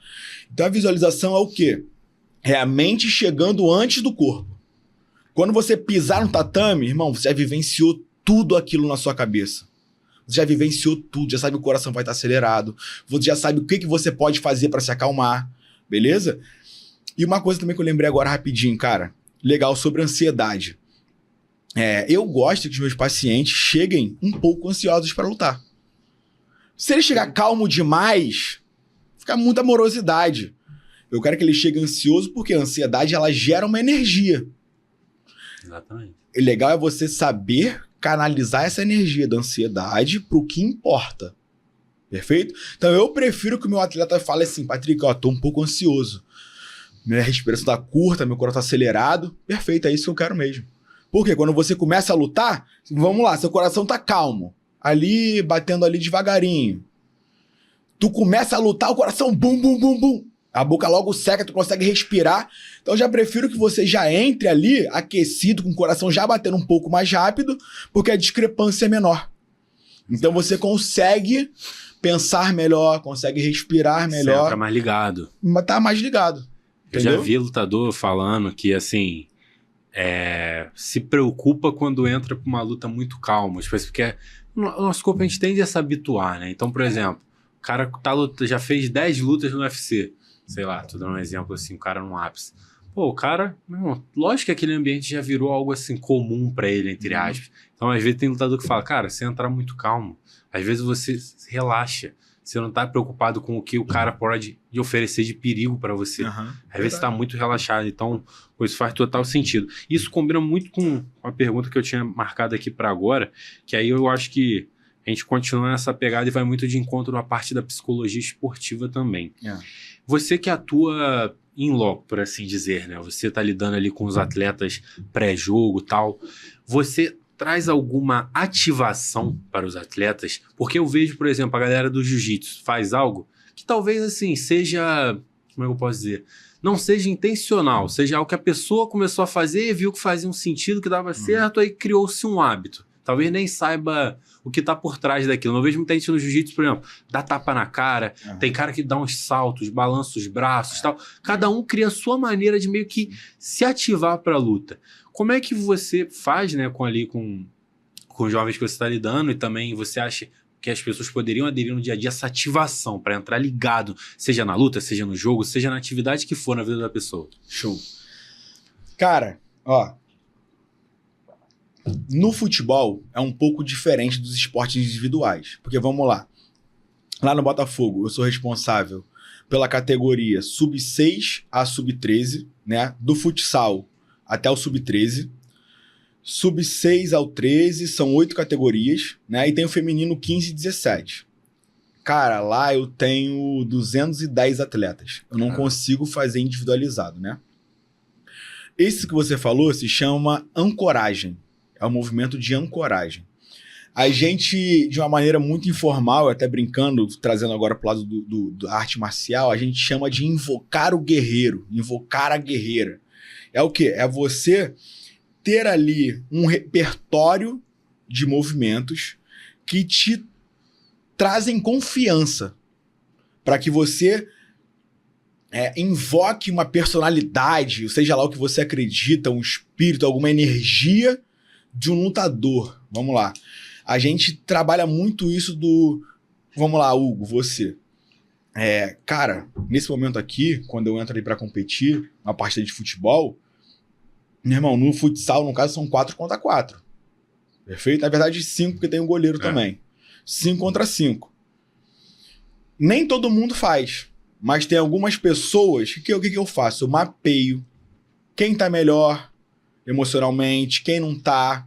S2: Então a visualização é o quê? É a mente chegando antes do corpo. Quando você pisar no tatame, irmão, você já vivenciou tudo aquilo na sua cabeça. Você já vivenciou tudo, já sabe que o coração vai estar acelerado, você já sabe o que você pode fazer para se acalmar, beleza? E uma coisa também que eu lembrei agora rapidinho, cara, legal sobre ansiedade. Eu gosto que os meus pacientes cheguem um pouco ansiosos para lutar. Se ele chegar calmo demais, fica muita morosidade. Eu quero que ele chegue ansioso porque a ansiedade ela gera uma energia.
S1: Exatamente.
S2: O legal é você saber canalizar essa energia da ansiedade pro que importa. Perfeito? Então eu prefiro que o meu atleta fale assim, Patrick, ó, tô um pouco ansioso. Minha respiração tá curta, meu coração tá acelerado. Perfeito, é isso que eu quero mesmo. Porque quando você começa a lutar, vamos lá, seu coração tá calmo. Ali, batendo ali devagarinho. Tu começa a lutar, o coração bum, bum, bum, bum. A boca logo seca, tu consegue respirar. Então eu já prefiro que você já entre ali aquecido, com o coração já batendo um pouco mais rápido, porque a discrepância é menor. Então você consegue pensar melhor, consegue respirar melhor.
S1: Você tá mais ligado.
S2: Tá mais ligado. Entendeu?
S1: Eu já vi lutador falando que, assim, se preocupa quando entra pra uma luta muito calma. Porque o nosso corpo a gente tende a se habituar, né? Então, por exemplo, o cara já fez 10 lutas no UFC. Sei lá, tô dando um exemplo assim, o cara no ápice. Pô, o cara, lógico que aquele ambiente já virou algo assim comum pra ele, entre aspas. Então, às vezes tem lutador que fala, cara, você entrar muito calmo, às vezes você relaxa, você não tá preocupado com o que o cara pode lhe oferecer de perigo pra você. Às vezes você tá muito relaxado, então isso faz total sentido. Isso combina muito com a pergunta que eu tinha marcado aqui pra agora, que aí eu acho que a gente continua nessa pegada e vai muito de encontro na parte da psicologia esportiva também. Você que atua em loco, por assim dizer, né? Você tá lidando ali com os atletas pré-jogo e tal. Você traz alguma ativação para os atletas? Porque eu vejo, por exemplo, a galera do jiu-jitsu faz algo que talvez, assim, seja... Como é que eu posso dizer? Não seja intencional, seja algo que a pessoa começou a fazer, viu que fazia um sentido, que dava certo, aí criou-se um hábito. Talvez nem saiba o que tá por trás daquilo. Eu vejo muita gente no jiu-jitsu, por exemplo, dá tapa na cara, tem cara que dá uns saltos, balança os braços e tal. Cada um cria a sua maneira de meio que se ativar para a luta. Como é que você faz, né, com os jovens que você está lidando, e também você acha que as pessoas poderiam aderir no dia a dia essa ativação para entrar ligado, seja na luta, seja no jogo, seja na atividade que for na vida da pessoa?
S2: Show. Cara, ó, no futebol é um pouco diferente dos esportes individuais. Porque vamos lá. Lá no Botafogo, eu sou responsável pela categoria sub-6 a sub-13, né? Do futsal até o sub-13. Sub-6 ao 13 são 8 categorias, né? E tem o feminino 15 e 17. Cara, lá eu tenho 210 atletas. Eu não consigo fazer individualizado, né? Esse que você falou se chama ancoragem. É um movimento de ancoragem. A gente, de uma maneira muito informal, até brincando, trazendo agora para o lado da arte marcial, a gente chama de invocar o guerreiro, invocar a guerreira. É o quê? É você ter ali um repertório de movimentos que te trazem confiança para que você invoque uma personalidade, seja lá o que você acredita, um espírito, alguma energia de um lutador. Vamos lá. A gente trabalha muito isso do... Vamos lá, Hugo, você. Cara, nesse momento aqui, quando eu entro ali pra competir, uma partida de futebol, meu irmão, no futsal, no caso, são 4 contra 4. Perfeito? Na verdade, 5, porque tem um goleiro também. 5 contra 5. Nem todo mundo faz, mas tem algumas pessoas que o que eu faço? Eu mapeio quem tá melhor, emocionalmente, quem não tá.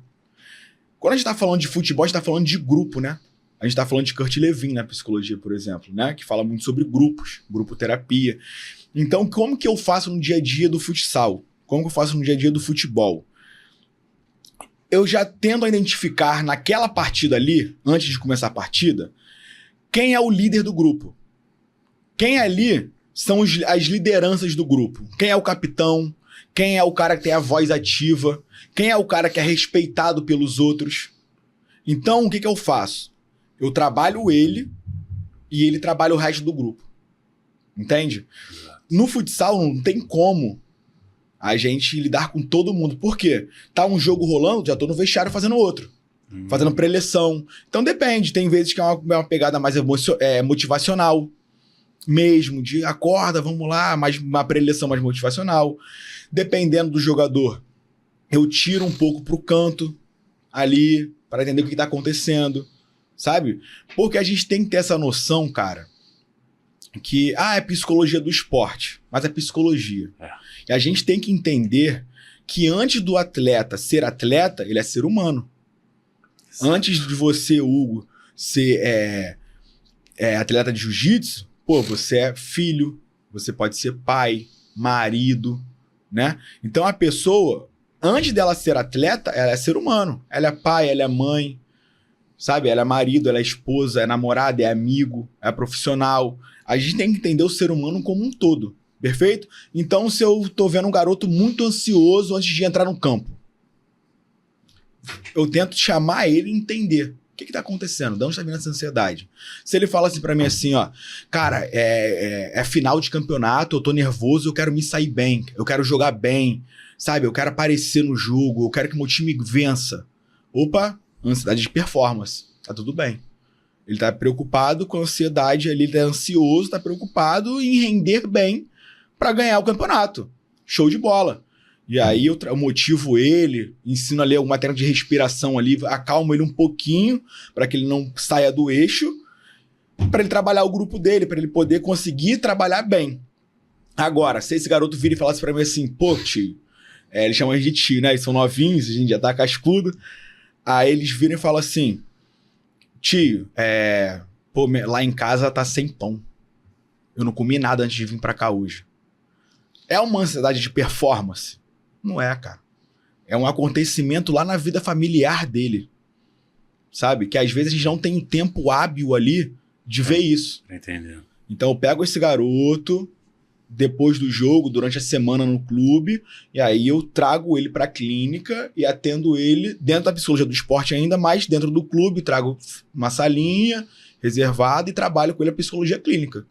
S2: Quando a gente tá falando de futebol, a gente tá falando de grupo, né? A gente tá falando de Kurt Lewin na psicologia, por exemplo, né? Que fala muito sobre grupos, grupo terapia. Então, como que eu faço no dia a dia do futsal? Como que eu faço no dia a dia do futebol? Eu já tendo a identificar naquela partida ali, antes de começar a partida, quem é o líder do grupo. Quem ali são as lideranças do grupo. Quem é o capitão, quem é o cara que tem a voz ativa, quem é o cara que é respeitado pelos outros. Então, o que eu faço? Eu trabalho ele e ele trabalha o resto do grupo. Entende? No futsal não tem como a gente lidar com todo mundo. Por quê? Tá um jogo rolando, já tô no vestiário fazendo outro. Fazendo preleção. Então depende. Tem vezes que é uma pegada mais motivacional mesmo, de acorda, vamos lá, mais uma preleção mais motivacional. Dependendo do jogador, eu tiro um pouco pro canto ali para entender o que tá acontecendo, sabe? Porque a gente tem que ter essa noção, cara, que é psicologia do esporte, mas é psicologia. E a gente tem que entender que antes do atleta ser atleta, ele é ser humano. Sim. Antes de você, Hugo, ser atleta de jiu-jitsu, você é filho, você pode ser pai, marido, né? Então a pessoa, antes dela ser atleta, ela é ser humano. Ela é pai, ela é mãe, sabe? Ela é marido, ela é esposa, é namorada, é amigo, é profissional. A gente tem que entender o ser humano como um todo, perfeito? Então, se eu tô vendo um garoto muito ansioso antes de entrar no campo, eu tento chamar ele e entender o que tá acontecendo, de onde tá vindo essa ansiedade. Se ele fala assim pra mim assim, ó, cara, é final de campeonato, eu tô nervoso, eu quero me sair bem, eu quero jogar bem, sabe? Eu quero aparecer no jogo, eu quero que meu time vença. Opa, ansiedade de performance, tá tudo bem. Ele tá preocupado com a ansiedade ali, ele tá ansioso, tá preocupado em render bem pra ganhar o campeonato. Show de bola. E aí eu motivo ele, ensino ali alguma técnica de respiração ali, acalmo ele um pouquinho para que ele não saia do eixo, para ele trabalhar o grupo dele, para ele poder conseguir trabalhar bem. Agora, se esse garoto vira e falasse para mim assim, pô, tio, eles chamam de tio, né? Eles são novinhos, a gente já tá cascudo. Aí eles viram e falam assim, tio, lá em casa tá sem pão. Eu não comi nada antes de vir pra cá hoje. É uma ansiedade de performance? Não é, cara. É um acontecimento lá na vida familiar dele. Sabe? Que às vezes a gente não tem tempo hábil ali de ver isso.
S1: Entendeu?
S2: Então eu pego esse garoto depois do jogo, durante a semana no clube, e aí eu trago ele pra clínica e atendo ele dentro da psicologia do esporte ainda, mais dentro do clube, trago uma salinha reservada e trabalho com ele a psicologia clínica.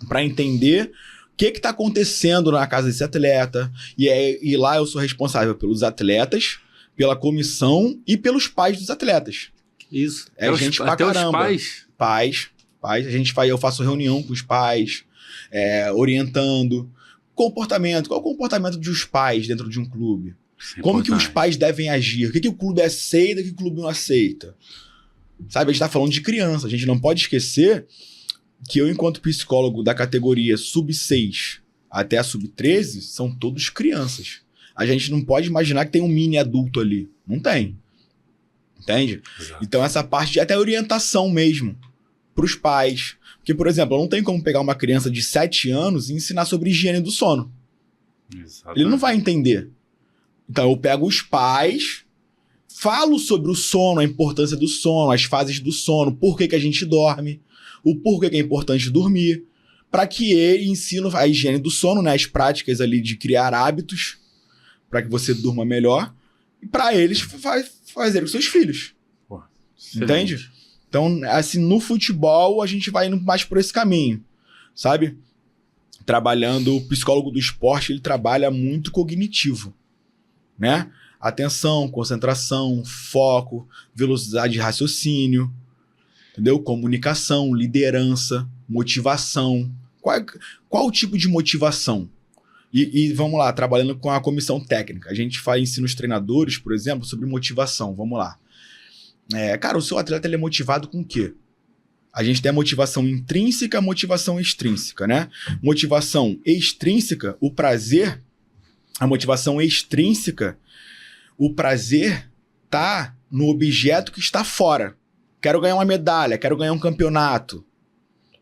S2: Pra entender o que está acontecendo na casa desse atleta. E lá eu sou responsável pelos atletas, pela comissão e pelos pais dos atletas.
S1: Isso.
S2: Gente pra caramba. Os pais. Eu faço reunião com os pais, orientando. Comportamento. Qual é o comportamento dos pais dentro de um clube? Como que os pais devem agir? O que o clube aceita e o que o clube não aceita? Sabe, a gente está falando de criança. A gente não pode esquecer que eu, enquanto psicólogo da categoria sub-6 até a sub-13, são todos crianças. A gente não pode imaginar que tem um mini adulto ali. Não tem. Entende? Exato. Então essa parte de até orientação mesmo para os pais. Porque, por exemplo, não tem como pegar uma criança de 7 anos e ensinar sobre higiene do sono. Exatamente. Ele não vai entender. Então eu pego os pais, falo sobre o sono, a importância do sono, as fases do sono, por que a gente dorme, o porquê que é importante dormir, para que ele ensine a higiene do sono, né, as práticas ali de criar hábitos para que você durma melhor, e para eles fazerem com seus filhos. Pô, entende? Então, assim, no futebol a gente vai indo mais por esse caminho, sabe? Trabalhando, o psicólogo do esporte, ele trabalha muito cognitivo, né? Atenção, concentração, foco, velocidade de raciocínio, entendeu? Comunicação, liderança, motivação. Qual o tipo de motivação? E vamos lá, trabalhando com a comissão técnica. A gente ensina os treinadores, por exemplo, sobre motivação. Vamos lá. Cara, o seu atleta ele é motivado com o quê? A gente tem a motivação intrínseca e a motivação extrínseca, né? Motivação extrínseca, o prazer A motivação extrínseca, o prazer tá no objeto que está fora. Quero ganhar uma medalha, quero ganhar um campeonato,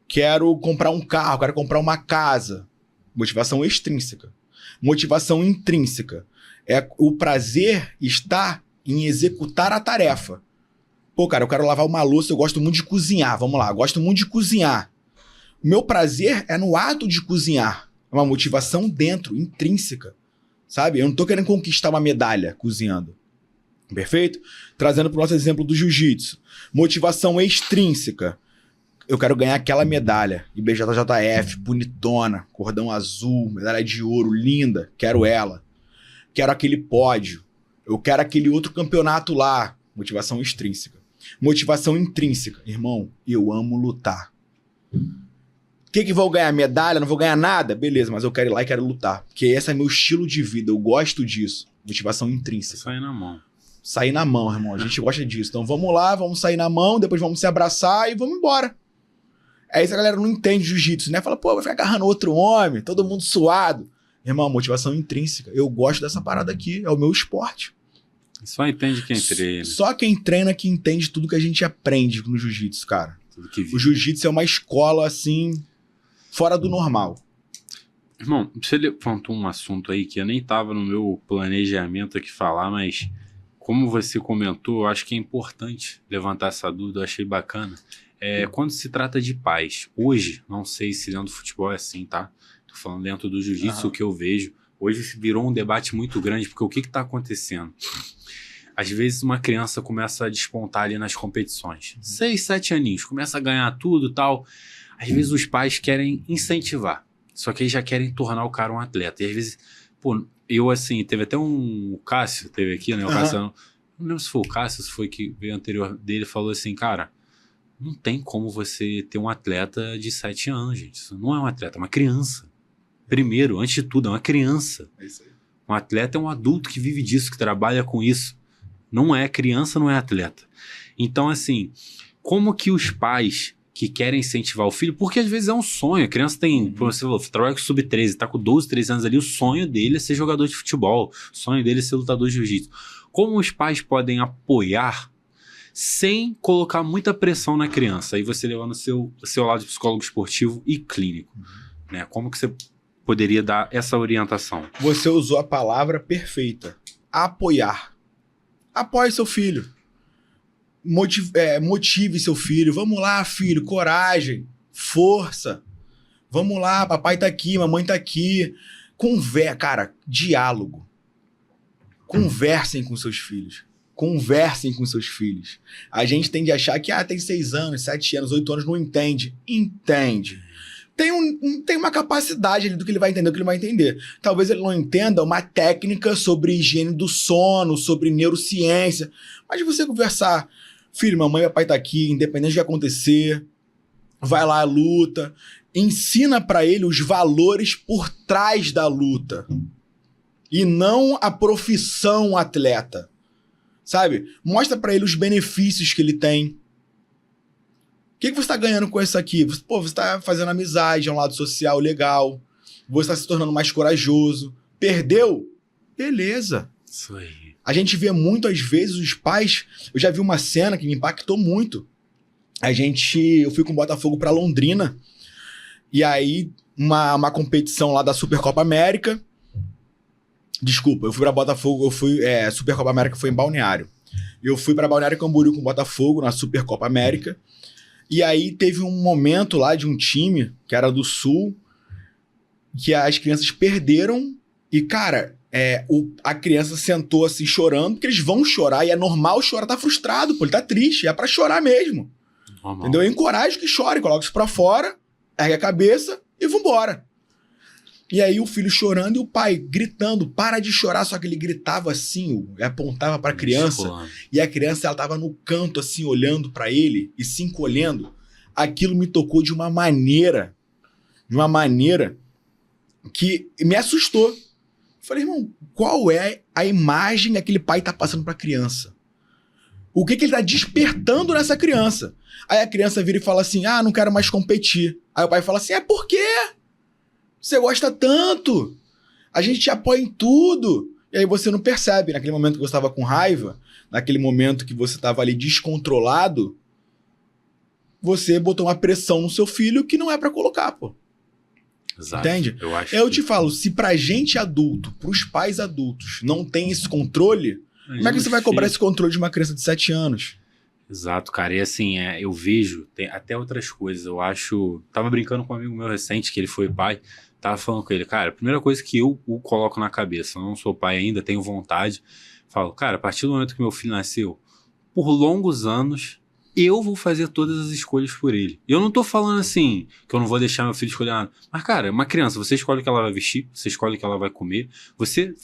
S2: quero comprar um carro, quero comprar uma casa. Motivação extrínseca. Motivação intrínseca. O prazer está em executar a tarefa. Pô, cara, eu quero lavar uma louça, eu gosto muito de cozinhar. Vamos lá, eu gosto muito de cozinhar. O meu prazer é no ato de cozinhar. É uma motivação dentro, intrínseca. Sabe? Eu não tô querendo conquistar uma medalha cozinhando. Perfeito? Trazendo pro nosso exemplo do jiu-jitsu. Motivação extrínseca. Eu quero ganhar aquela medalha. IBJJF, bonitona, cordão azul, medalha de ouro, linda. Quero ela. Quero aquele pódio. Eu quero aquele outro campeonato lá. Motivação extrínseca. Motivação intrínseca. Irmão, eu amo lutar. O que vou ganhar? Medalha? Não vou ganhar nada? Beleza, mas eu quero ir lá e quero lutar. Porque esse é meu estilo de vida. Eu gosto disso. Motivação intrínseca.
S1: Sair na mão.
S2: Sair na mão, irmão. A gente gosta disso. Então vamos lá, vamos sair na mão, depois vamos se abraçar e vamos embora. É isso, a galera não entende jiu-jitsu, né? Fala, pô, vai ficar agarrando outro homem, todo mundo suado. Irmão, motivação intrínseca. Eu gosto dessa parada aqui, é o meu esporte.
S1: Só entende quem treina.
S2: Só quem treina que entende tudo que a gente aprende no jiu-jitsu, cara.
S1: Tudo que vive.
S2: O jiu-jitsu é uma escola, assim, fora do normal.
S1: Irmão, você levantou um assunto aí que eu nem tava no meu planejamento aqui falar, mas como você comentou, eu acho que é importante levantar essa dúvida, eu achei bacana. Quando se trata de pais, hoje, não sei se dentro do futebol é assim, tá? Tô falando dentro do jiu-jitsu, o que eu vejo. Hoje virou um debate muito grande, porque o que tá acontecendo? Às vezes uma criança começa a despontar ali nas competições. 6, 7 aninhos, começa a ganhar tudo e tal. Às vezes os pais querem incentivar, só que eles já querem tornar o cara um atleta. E às vezes, pô, eu assim, teve até o Cássio, teve aqui, né? O Cássio, não lembro se foi o Cássio, se foi que veio anterior dele, falou assim, cara, não tem como você ter um atleta de 7 anos, gente. Isso não é um atleta, é uma criança. Primeiro, antes de tudo, é uma criança.
S2: É isso aí.
S1: Um atleta é um adulto que vive disso, que trabalha com isso. Não é criança, não é atleta. Então, assim, como que os pais que querem incentivar o filho, porque às vezes é um sonho, a criança tem, como você falou, trabalha com sub-13, tá com 12, 13 anos ali, o sonho dele é ser jogador de futebol, o sonho dele é ser lutador de jiu-jitsu. Como os pais podem apoiar sem colocar muita pressão na criança? Aí você levando o seu lado de psicólogo esportivo e clínico, né? Como que você poderia dar essa orientação?
S2: Você usou a palavra perfeita. Apoiar. Apoie seu filho. Motive seu filho. Vamos lá, filho. Coragem. Força. Vamos lá, papai tá aqui, mamãe tá aqui. Cara, diálogo. Conversem com seus filhos. Conversem com seus filhos. A gente tende a achar que tem 6 anos, 7 anos, 8 anos, não entende. Entende. Tem uma capacidade ali do que ele vai entender, do que ele vai entender. Talvez ele não entenda uma técnica sobre higiene do sono, sobre neurociência. Mas você conversar, filho, mamãe e papai tá aqui, independente do que acontecer, vai lá, luta. Ensina pra ele os valores por trás da luta. E não a profissão atleta. Sabe? Mostra pra ele os benefícios que ele tem. O que você está ganhando com isso aqui? Pô, você está fazendo amizade, é um lado social legal. Você está se tornando mais corajoso. Perdeu? Beleza.
S1: Isso aí.
S2: A gente vê muito, às vezes, os pais... Eu já vi uma cena que me impactou muito. Eu fui com o Botafogo para Londrina. E aí, uma competição lá da Supercopa América. Desculpa, eu fui para Botafogo, Supercopa América foi em Balneário. Eu fui para Balneário Camboriú com o Botafogo na Supercopa América. E aí teve um momento lá de um time, que era do Sul, que as crianças perderam e, cara, a criança sentou assim chorando, porque eles vão chorar e é normal chorar, tá frustrado, pô, ele tá triste, é pra chorar mesmo. Normal. Entendeu? Eu encorajo que chore, coloca isso pra fora, ergue a cabeça e vambora. E aí o filho chorando e o pai gritando, para de chorar, só que ele gritava assim, apontava pra criança, e a criança ela tava no canto assim, olhando pra ele e se encolhendo. Aquilo me tocou de uma maneira que me assustou. Eu falei, irmão, qual é a imagem que aquele pai tá passando pra criança? O que ele tá despertando nessa criança? Aí a criança vira e fala assim, não quero mais competir. Aí o pai fala assim, por quê? Você gosta tanto? A gente te apoia em tudo. E aí você não percebe. Naquele momento que você estava com raiva, naquele momento que você estava ali descontrolado, você botou uma pressão no seu filho que não é pra colocar, pô.
S1: Exato.
S2: Entende?
S1: Eu
S2: te falo, se pra gente adulto, pros pais adultos, não tem esse controle, como é que você vai cobrar esse controle de uma criança de 7 anos?
S1: Exato, cara. E assim, eu vejo, tem até outras coisas. Eu acho. Tava brincando com um amigo meu recente, que ele foi pai. Tava falando com ele, cara, a primeira coisa que eu o coloco na cabeça, eu não sou pai ainda, tenho vontade. Falo, cara, a partir do momento que meu filho nasceu, por longos anos, eu vou fazer todas as escolhas por ele. E eu não tô falando assim, que eu não vou deixar meu filho escolher nada. Mas, cara, uma criança, você escolhe o que ela vai vestir, você escolhe o que ela vai comer, você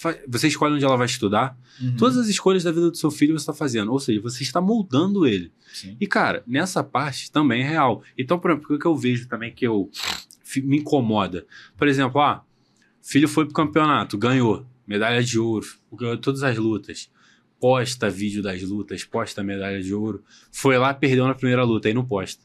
S1: escolhe onde ela vai estudar. Todas as escolhas da vida do seu filho você está fazendo. Ou seja, você está moldando ele.
S2: Sim.
S1: E, cara, nessa parte também é real. Então, por exemplo, o que eu vejo também que me incomoda? Por exemplo, filho foi pro campeonato, ganhou medalha de ouro, ganhou todas as lutas. Posta vídeo das lutas, posta medalha de ouro. Foi lá, perdeu na primeira luta, aí não posta.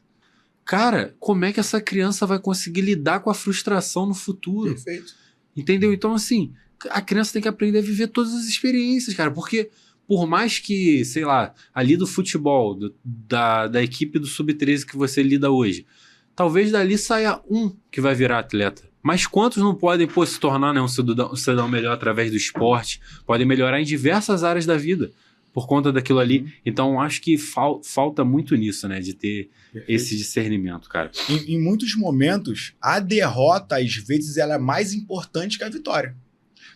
S1: Cara, como é que essa criança vai conseguir lidar com a frustração no futuro?
S2: Perfeito.
S1: Entendeu? Então, assim, a criança tem que aprender a viver todas as experiências, cara. Porque, por mais que, sei lá, ali do futebol, da equipe do Sub-13 que você lida hoje, talvez dali saia um que vai virar atleta. Mas quantos não podem se tornar, né, um cidadão melhor através do esporte? Podem melhorar em diversas áreas da vida por conta daquilo ali. Então, acho que falta muito nisso, né? De ter esse discernimento, cara.
S2: Em muitos momentos, a derrota, às vezes, ela é mais importante que a vitória.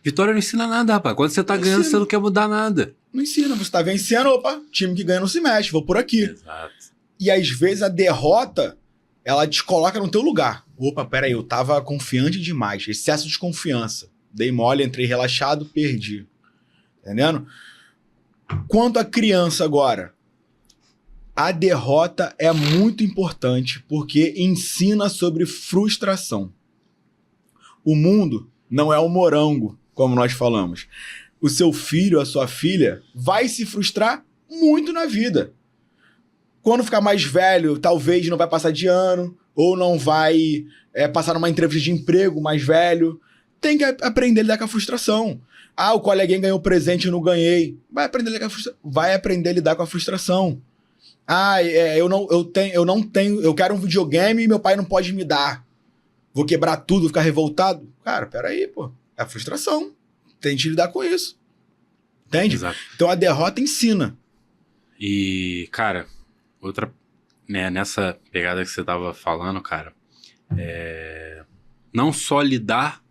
S1: Vitória não ensina nada, rapaz. Quando você tá ganhando, você não quer mudar nada.
S2: Não ensina. Você tá vencendo, opa, time que ganha não se mexe, vou por aqui.
S1: Exato.
S2: E, às vezes, a derrota, ela te coloca no teu lugar. Opa, peraí, eu tava confiante demais. Excesso de confiança. Dei mole, entrei relaxado, perdi. Entendendo? Quanto à criança agora, a derrota é muito importante porque ensina sobre frustração. O mundo não é um morango, como nós falamos. O seu filho, a sua filha, vai se frustrar muito na vida. Quando ficar mais velho, talvez não vai passar de ano, ou não vai passar numa entrevista de emprego mais velho. Tem que aprender a lidar com a frustração. O coleguinha ganhou presente e eu não ganhei. Vai aprender a lidar com a frustração. Eu quero um videogame e meu pai não pode me dar. Vou quebrar tudo, ficar revoltado. Cara, peraí, pô. É a frustração. Tem que lidar com isso. Entende?
S1: Exato.
S2: Então a derrota ensina.
S1: E, cara, outra... né, nessa pegada que você tava falando, cara, não só lidar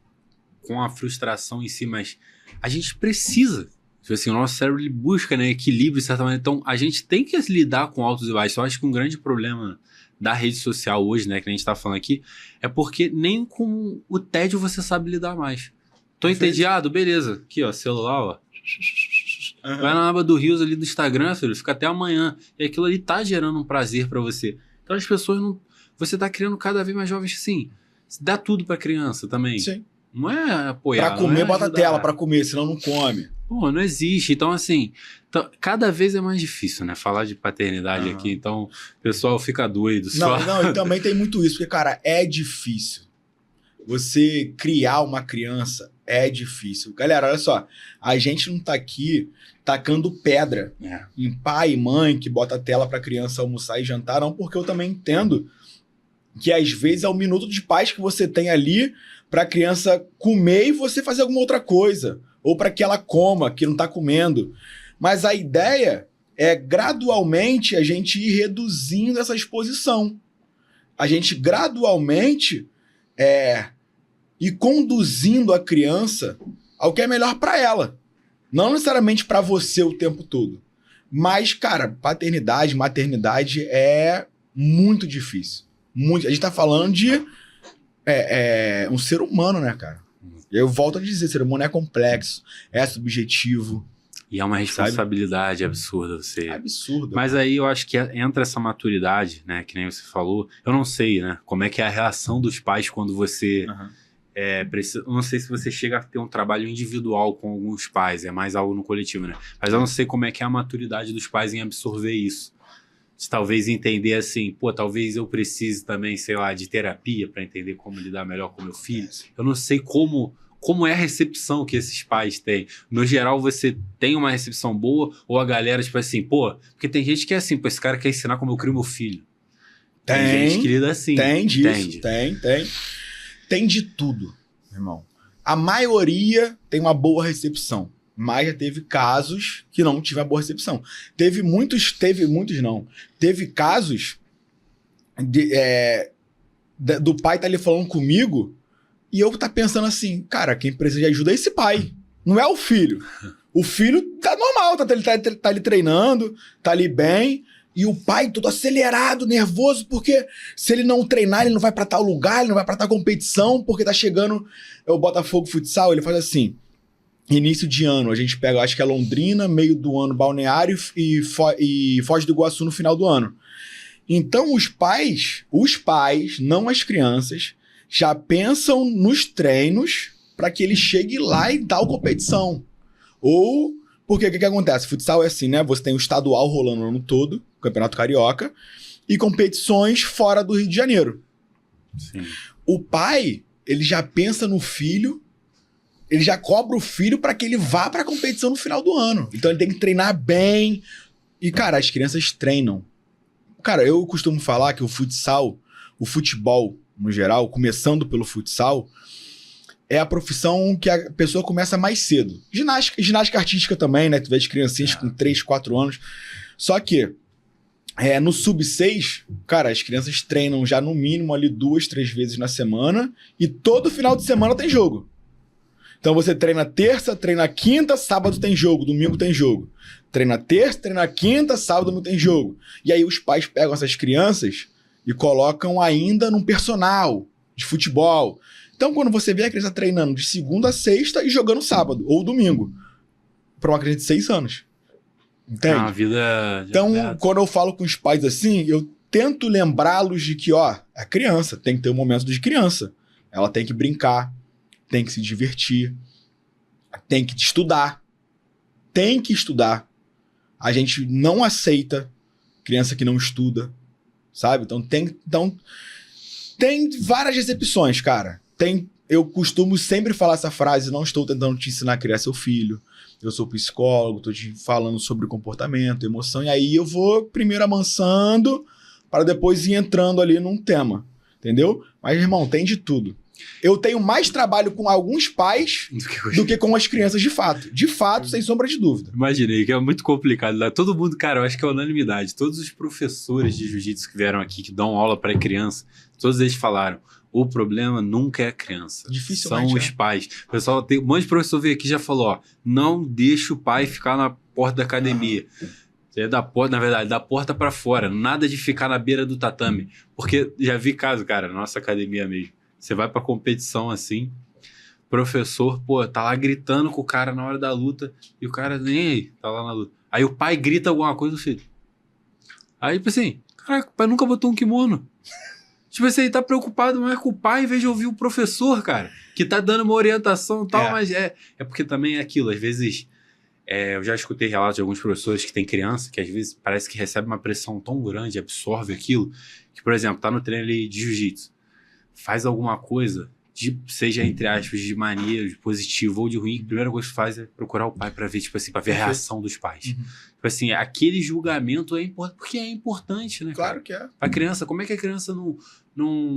S1: com a frustração em si, mas a gente precisa. Tipo assim, o nosso cérebro ele busca, né, equilíbrio de certa maneira. Então, a gente tem que lidar com altos e baixos. Eu acho que um grande problema da rede social hoje, né, que a gente tá falando aqui, é porque nem com o tédio você sabe lidar mais. Tô entediado? Beleza. Aqui, ó, celular, ó. Vai na aba do Reels ali do Instagram, filho, fica até amanhã. E aquilo ali tá gerando um prazer pra você. Então as pessoas não... Você tá criando cada vez mais jovens assim. Dá tudo pra criança também.
S2: Sim.
S1: Não é apoiar.
S2: Pra comer, bota a
S1: ajudar.
S2: tela pra comer, senão não come.
S1: Pô, não existe. Então, assim, cada vez é mais difícil, né? Falar de paternidade aqui. Então, o pessoal fica doido.
S2: Não, e também tem muito isso, porque, cara, é difícil. Você criar uma criança é difícil. Galera, olha só. A gente não tá aqui tacando pedra em pai e mãe que bota a tela pra criança almoçar e jantar, não, porque eu também entendo que às vezes é o minuto de paz que você tem ali pra criança comer e você fazer alguma outra coisa. Ou para que ela coma, que não tá comendo. Mas a ideia é gradualmente a gente ir reduzindo essa exposição. A gente gradualmente ir conduzindo a criança ao que é melhor para ela. Não necessariamente para você o tempo todo. Mas, cara, paternidade, maternidade é muito difícil. Muito. A gente tá falando de um ser humano, né, cara? Eu volto a dizer, ser humano é complexo, é subjetivo.
S1: E é uma responsabilidade absurda você.
S2: É absurdo.
S1: Mas aí eu acho que entra essa maturidade, né? Que nem você falou. Eu não sei, né? Como é que é a reação dos pais quando você precisa. Eu não sei se você chega a ter um trabalho individual com alguns pais, é mais algo no coletivo, né? Mas eu não sei como é que é a maturidade dos pais em absorver isso. De talvez entender assim, pô, talvez eu precise também, sei lá, de terapia para entender como lidar melhor com meu filho. Eu não sei como como é a recepção que esses pais têm? No geral, você tem uma recepção boa ou a galera, tipo assim, pô, porque tem gente que é assim, pô, esse cara quer ensinar como eu crio meu filho. Tem gente que lida assim.
S2: Tem disso,
S1: entende?
S2: tem. Tem de tudo, irmão. A maioria tem uma boa recepção, mas já teve casos que não tiveram uma boa recepção. Teve casos do pai tá ali falando comigo e eu tá pensando assim, cara, quem precisa de ajuda é esse pai, não é o filho. O filho tá normal, tá ali treinando, tá ali bem, e o pai todo acelerado, nervoso, porque se ele não treinar, ele não vai pra tal lugar, ele não vai pra tal competição, porque tá chegando o Botafogo Futsal, ele faz assim, início de ano, a gente pega, acho que é Londrina, meio do ano Balneário e Foz do Iguaçu no final do ano. Então os pais, não as crianças, já pensam nos treinos para que ele chegue lá e tal competição. Ou, porque o que acontece? Futsal é assim, né? Você tem o estadual rolando o ano todo, Campeonato Carioca, e competições fora do Rio de Janeiro.
S1: Sim.
S2: O pai, ele já pensa no filho, ele já cobra o filho para que ele vá para a competição no final do ano. Então ele tem que treinar bem. E, cara, as crianças treinam. Cara, eu costumo falar que o futebol, no geral, começando pelo futsal, é a profissão que a pessoa começa mais cedo. Ginástica artística também, né? Tu vê de criancinhas com 3, 4 anos. Só que no sub-6, cara, as crianças treinam já no mínimo ali 2, 3 vezes na semana e todo final de semana tem jogo. Então você treina terça, treina quinta, sábado tem jogo, domingo tem jogo. Treina terça, treina quinta, sábado, domingo tem jogo. E aí os pais pegam essas crianças e colocam ainda num personal de futebol. Então quando você vê a criança treinando de segunda a sexta e jogando sábado ou domingo, para uma criança de 6 anos. Entende?
S1: É uma vida...
S2: Então, quando eu falo com os pais assim, eu tento lembrá-los de que, ó, a criança tem que ter um momento de criança. Ela tem que brincar, tem que se divertir, tem que estudar. Tem que estudar. A gente não aceita criança que não estuda, sabe? Então tem várias recepções, cara. Eu costumo sempre falar essa frase, não estou tentando te ensinar a criar seu filho. Eu sou psicólogo, estou te falando sobre comportamento, emoção, e aí eu vou primeiro amansando para depois ir entrando ali num tema, entendeu? Mas, irmão, tem de tudo. Eu tenho mais trabalho com alguns pais do que com as crianças de fato. De fato, sem sombra de dúvida.
S1: Imaginei que é muito complicado. Lá todo mundo, cara, eu acho que é unanimidade. Todos os professores de jiu-jitsu que vieram aqui, que dão aula para criança, todos eles falaram, o problema nunca é a criança.
S2: Dificilmente.
S1: São os pais. O pessoal, tem um monte de professor veio aqui e já falou, ó, não deixa o pai ficar na porta da academia. Da porta para fora. Nada de ficar na beira do tatame. Porque já vi caso, cara, na nossa academia mesmo. Você vai pra competição assim, professor, pô, tá lá gritando com o cara na hora da luta e o cara nem aí, tá lá na luta. Aí o pai grita alguma coisa do filho. Aí, tipo assim, caraca, o pai nunca botou um kimono. Tipo assim, ele tá preocupado mais com o pai em vez de ouvir o professor, cara, que tá dando uma orientação e tal, mas é porque também é aquilo, às vezes, eu já escutei relatos de alguns professores que têm criança, que às vezes parece que recebe uma pressão tão grande, absorve aquilo, que, por exemplo, tá no treino ali de jiu-jitsu, faz alguma coisa, seja entre aspas, de maneira, de positivo ou de ruim, a primeira coisa que faz é procurar o pai pra ver, tipo assim, pra ver a reação dos pais. Uhum. Tipo assim, aquele julgamento é importante, porque é importante, né?
S2: Claro que é.
S1: Pra criança, como é que a criança não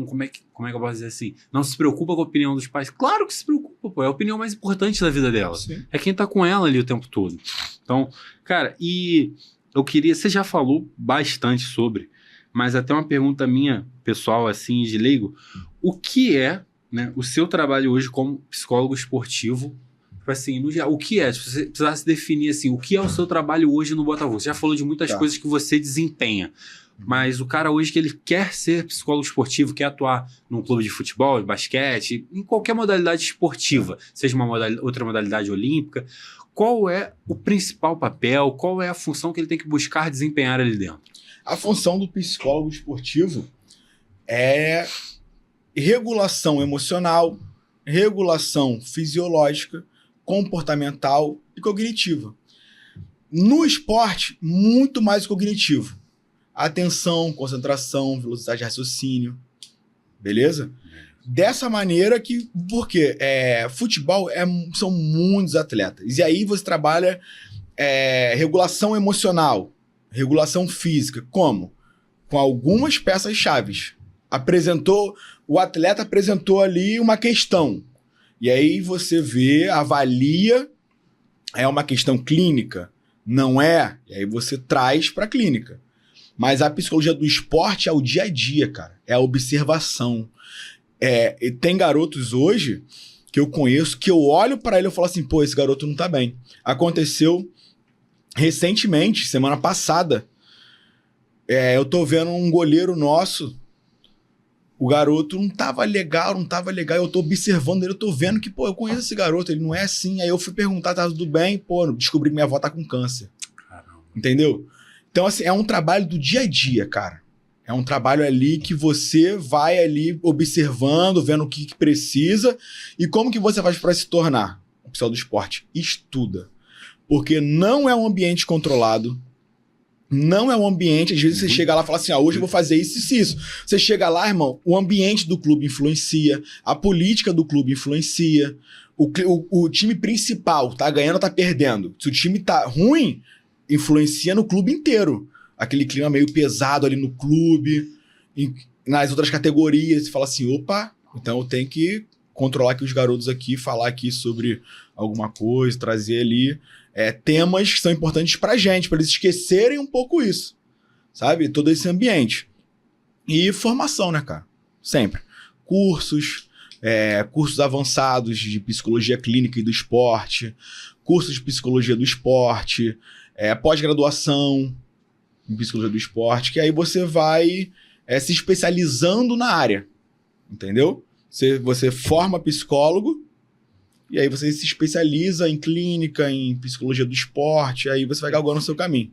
S1: como é que eu posso dizer assim? Não se preocupa com a opinião dos pais? Claro que se preocupa, pô. É a opinião mais importante da vida dela.
S2: Sim.
S1: É quem tá com ela ali o tempo todo. Então, cara, e eu queria... Você já falou bastante sobre, mas até uma pergunta minha, pessoal, assim, de leigo. O que é, né, o seu trabalho hoje como psicólogo esportivo? Assim, o que é? Se você precisasse definir assim, o que é o seu trabalho hoje no Botafogo? Você já falou de muitas coisas que você desempenha, mas o cara hoje que ele quer ser psicólogo esportivo, quer atuar num clube de futebol, de basquete, em qualquer modalidade esportiva, seja uma outra modalidade olímpica, qual é o principal papel, qual é a função que ele tem que buscar desempenhar ali dentro?
S2: A função do psicólogo esportivo é regulação emocional, regulação fisiológica, comportamental e cognitiva. No esporte, muito mais cognitivo. Atenção, concentração, velocidade de raciocínio. Beleza? Dessa maneira que... Por quê? Futebol são muitos atletas. E aí você trabalha regulação emocional, regulação física. Como? Com algumas peças chaves. O atleta apresentou ali uma questão. E aí você vê, avalia, é uma questão clínica? Não é? E aí você traz para a clínica. Mas a psicologia do esporte é o dia a dia, cara. É a observação. E tem garotos hoje que eu conheço, que eu olho para ele e falo assim, pô, esse garoto não tá bem. Aconteceu recentemente, semana passada, eu tô vendo um goleiro nosso, o garoto não tava legal, eu tô observando ele, eu tô vendo que, pô, eu conheço esse garoto, ele não é assim. Aí eu fui perguntar, tá tudo bem? Pô, descobri que minha avó tá com câncer. Caramba. Entendeu? Então, assim, é um trabalho do dia a dia, cara. É um trabalho ali que você vai ali observando, vendo o que precisa e como que você faz para se tornar um oficial do esporte. Estuda. Porque não é um ambiente controlado. Não é um ambiente... Às vezes você chega lá e fala assim, hoje eu vou fazer isso e isso. Você chega lá, irmão, o ambiente do clube influencia, a política do clube influencia, o time principal tá ganhando ou tá perdendo. Se o time tá ruim, influencia no clube inteiro. Aquele clima meio pesado ali no clube, nas outras categorias, você fala assim, opa, então eu tenho que controlar aqui os garotos aqui, falar aqui sobre alguma coisa, trazer ali temas que são importantes pra gente, pra eles esquecerem um pouco isso, sabe? Todo esse ambiente. E formação, né, cara? Sempre. Cursos avançados de psicologia clínica e do esporte, cursos de psicologia do esporte, pós-graduação em psicologia do esporte, que aí você vai se especializando na área, entendeu? Você forma psicólogo e aí você se especializa em clínica, em psicologia do esporte, aí você vai galgando o seu caminho.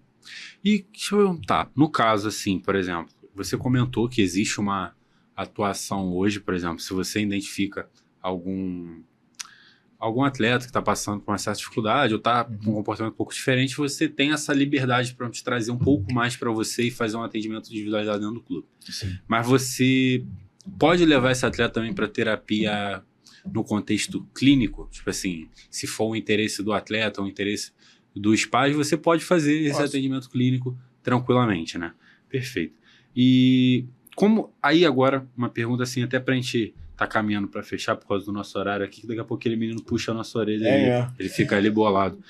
S1: E deixa eu perguntar, no caso assim, por exemplo, você comentou que existe uma atuação hoje, por exemplo, se você identifica algum atleta que está passando por uma certa dificuldade ou está com um comportamento um pouco diferente, você tem essa liberdade para te trazer um pouco mais para você e fazer um atendimento individualizado dentro do clube. Sim. Mas você pode levar esse atleta também para terapia no contexto clínico? Tipo assim, se for o interesse do atleta ou o interesse dos pais, você pode fazer esse atendimento clínico tranquilamente, né? Perfeito. E como... Aí agora, uma pergunta assim, até pra gente tá caminhando pra fechar por causa do nosso horário aqui, que daqui a pouco aquele menino puxa a nossa orelha ele fica ali bolado.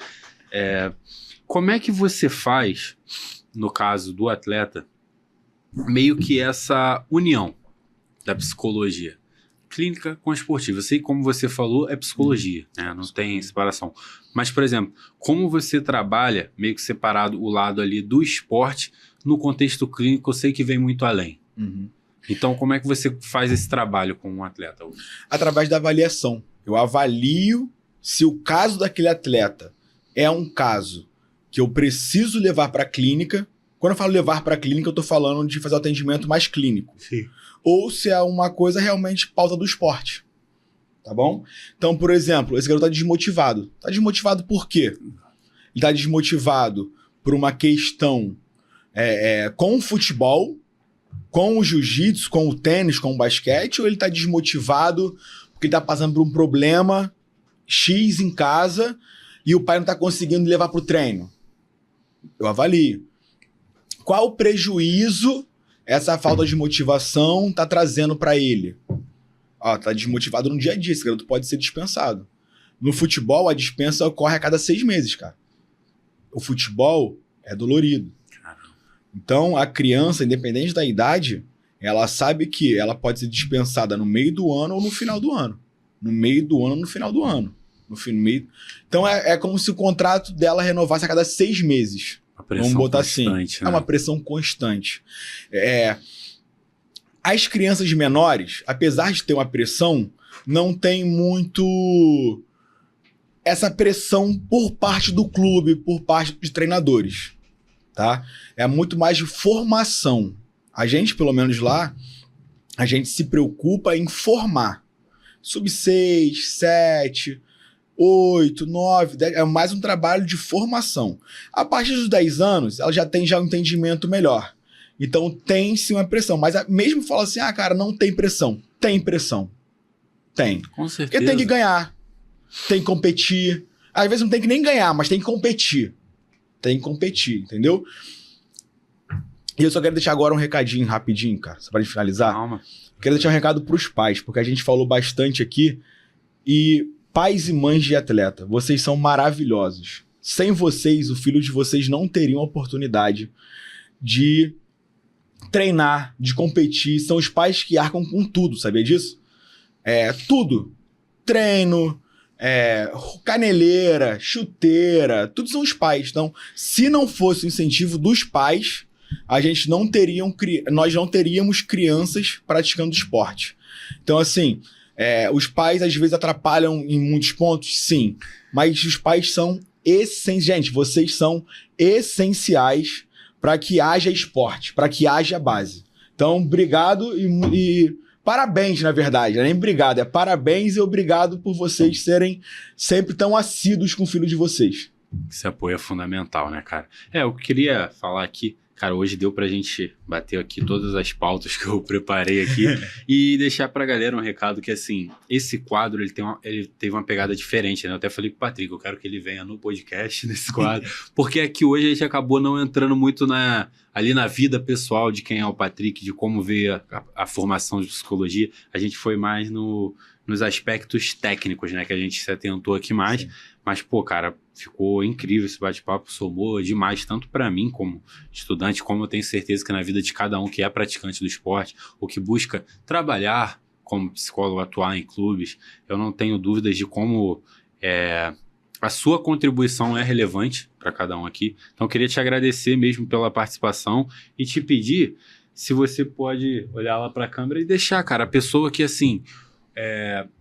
S1: Como é que você faz, no caso do atleta, meio que essa união da psicologia clínica com a esportiva? Eu sei que, como você falou, é psicologia, né? Não tem separação. Mas, por exemplo, como você trabalha meio que separado o lado ali do esporte no contexto clínico, eu sei que vem muito além. Então, como é que você faz esse trabalho com um atleta hoje? Através da avaliação.
S2: Eu avalio se o caso daquele atleta é um caso que eu preciso levar para a clínica. Quando eu falo levar para a clínica, eu estou falando de fazer o atendimento mais clínico.
S1: Sim.
S2: Ou se é uma coisa realmente pauta do esporte. Tá bom? Então, por exemplo, esse garoto tá desmotivado. Tá desmotivado por quê? Ele tá desmotivado por uma questão com o futebol, com o jiu-jitsu, com o tênis, com o basquete, ou ele tá desmotivado porque ele tá passando por um problema X em casa e o pai não tá conseguindo levar pro treino? Eu avalio. Qual o prejuízo essa falta de motivação tá trazendo para ele? Tá desmotivado no dia a dia, esse garoto pode ser dispensado. No futebol, a dispensa ocorre a cada 6 meses, cara. O futebol é dolorido. Então, a criança, independente da idade, ela sabe que ela pode ser dispensada no meio do ano ou no final do ano. No meio do ano ou no final do ano. Então, é como se o contrato dela renovasse a cada 6 meses. Vamos botar assim. Né? É uma pressão constante. As crianças menores, apesar de ter uma pressão, não tem muito essa pressão por parte do clube, por parte dos treinadores. Tá? É muito mais de formação. A gente, pelo menos lá, a gente se preocupa em formar. Sub-6, 7, 8, 9, 10, é mais um trabalho de formação. A partir dos 10 anos, ela já tem um entendimento melhor. Então tem sim uma pressão. Mas mesmo fala assim, cara, não tem pressão. Tem pressão. Tem.
S1: Com certeza.
S2: Porque tem que ganhar, tem que competir. Às vezes não tem que nem ganhar, mas tem que competir. Tem que competir, entendeu? E eu só quero deixar agora um recadinho rapidinho, cara, só pra gente finalizar.
S1: Calma.
S2: Quero deixar um recado pros pais, porque a gente falou bastante aqui. E pais e mães de atleta, vocês são maravilhosos. Sem vocês, o filho de vocês não teria a oportunidade de treinar, de competir. São os pais que arcam com tudo, sabia disso? Tudo. Treino, caneleira, chuteira, tudo são os pais. Então, se não fosse o incentivo dos pais, nós não teríamos crianças praticando esporte. Então, assim, os pais às vezes atrapalham em muitos pontos, sim. Mas os pais são essenciais. Gente, vocês são essenciais para que haja esporte, para que haja base. Então, obrigado e parabéns, na verdade. Não é nem obrigado, é parabéns e obrigado por vocês serem sempre tão assíduos com o filho de vocês.
S1: Esse apoio é fundamental, né, cara? Eu queria falar aqui, cara, hoje deu pra gente bater aqui todas as pautas que eu preparei aqui e deixar pra galera um recado que, assim, esse quadro, ele teve uma pegada diferente, né? Eu até falei com o Patrick, eu quero que ele venha no podcast nesse quadro, porque aqui hoje a gente acabou não entrando muito ali na vida pessoal de quem é o Patrick, de como veio a formação de psicologia. A gente foi mais nos aspectos técnicos, né? Que a gente se atentou aqui mais. Sim. Mas, pô, cara, ficou incrível esse bate-papo, somou demais, tanto para mim como estudante, como eu tenho certeza que na vida de cada um que é praticante do esporte, ou que busca trabalhar como psicólogo, atuar em clubes, eu não tenho dúvidas de como a sua contribuição é relevante para cada um aqui. Então, eu queria te agradecer mesmo pela participação e te pedir se você pode olhar lá para a câmera e deixar, cara, a pessoa que, assim...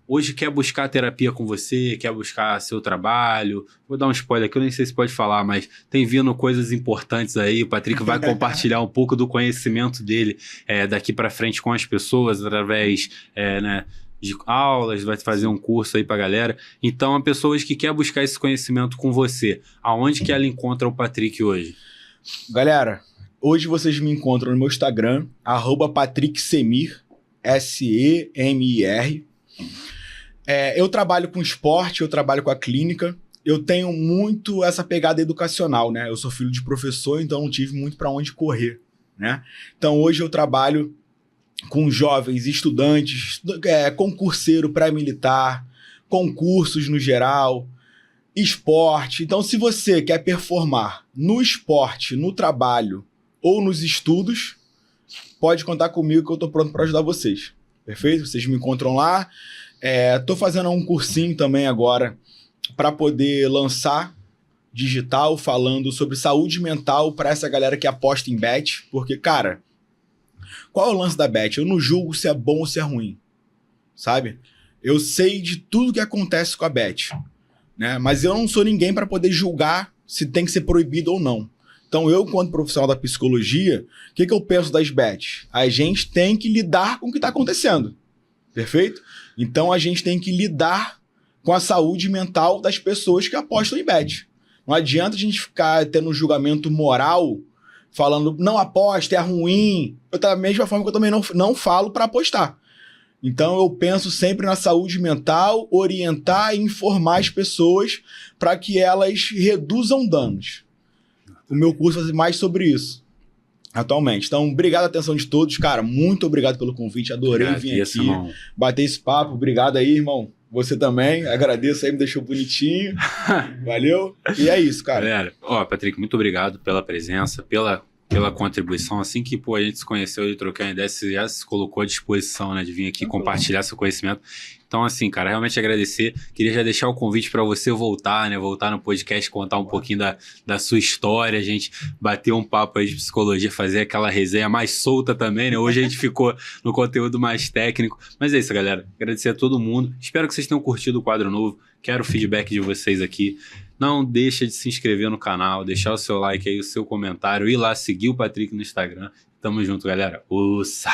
S1: hoje quer buscar terapia com você, quer buscar seu trabalho. Vou dar um spoiler aqui, eu nem sei se pode falar, mas tem vindo coisas importantes aí. O Patrick vai compartilhar um pouco do conhecimento dele daqui para frente com as pessoas, através de aulas, vai fazer um curso aí pra galera. Então, a pessoa que quer buscar esse conhecimento com você, aonde que ela encontra o Patrick hoje?
S2: Galera, hoje vocês me encontram no meu Instagram, @PatrickSemir, SEMIR. Eu trabalho com esporte, eu trabalho com a clínica, eu tenho muito essa pegada educacional, né? Eu sou filho de professor, então não tive muito para onde correr, né? Então hoje eu trabalho com jovens estudantes, concurseiro pré-militar, concursos no geral, esporte. Então se você quer performar no esporte, no trabalho ou nos estudos, pode contar comigo que eu tô pronto para ajudar vocês. Perfeito? Vocês me encontram lá. Tô fazendo um cursinho também agora para poder lançar digital falando sobre saúde mental para essa galera que aposta em bet. Porque, cara, qual é o lance da bet? Eu não julgo se é bom ou se é ruim, sabe? Eu sei de tudo que acontece com a bet, né? Mas eu não sou ninguém para poder julgar se tem que ser proibido ou não. Então, eu, quanto profissional da psicologia, o que eu penso das bets? A gente tem que lidar com o que está acontecendo, perfeito? Então, a gente tem que lidar com a saúde mental das pessoas que apostam em bet. Não adianta a gente ficar tendo um julgamento moral, falando, não aposta, é ruim. Da mesma forma que eu também não falo para apostar. Então, eu penso sempre na saúde mental, orientar e informar as pessoas para que elas reduzam danos. O meu curso vai ser mais sobre isso, atualmente. Então, obrigado a atenção de todos. Cara, muito obrigado pelo convite. Adorei vir aqui, irmão, bater esse papo. Obrigado aí, irmão. Você também. Agradeço aí, me deixou bonitinho. Valeu. E é isso, cara.
S1: Galera, Patrick, muito obrigado pela presença, pela contribuição. Assim que a gente se conheceu e trocou uma ideia, você já se colocou à disposição, né, de vir aqui compartilhar seu conhecimento. Então, assim, cara, realmente agradecer. Queria já deixar o convite para você voltar, né? Voltar no podcast, contar um pouquinho da sua história, a gente bater um papo aí de psicologia, fazer aquela resenha mais solta também, né? Hoje a gente ficou no conteúdo mais técnico. Mas é isso, galera. Agradecer a todo mundo. Espero que vocês tenham curtido o quadro novo. Quero o feedback de vocês aqui. Não deixa de se inscrever no canal, deixar o seu like aí, o seu comentário, ir lá seguir o Patrick no Instagram. Tamo junto, galera. Ussa!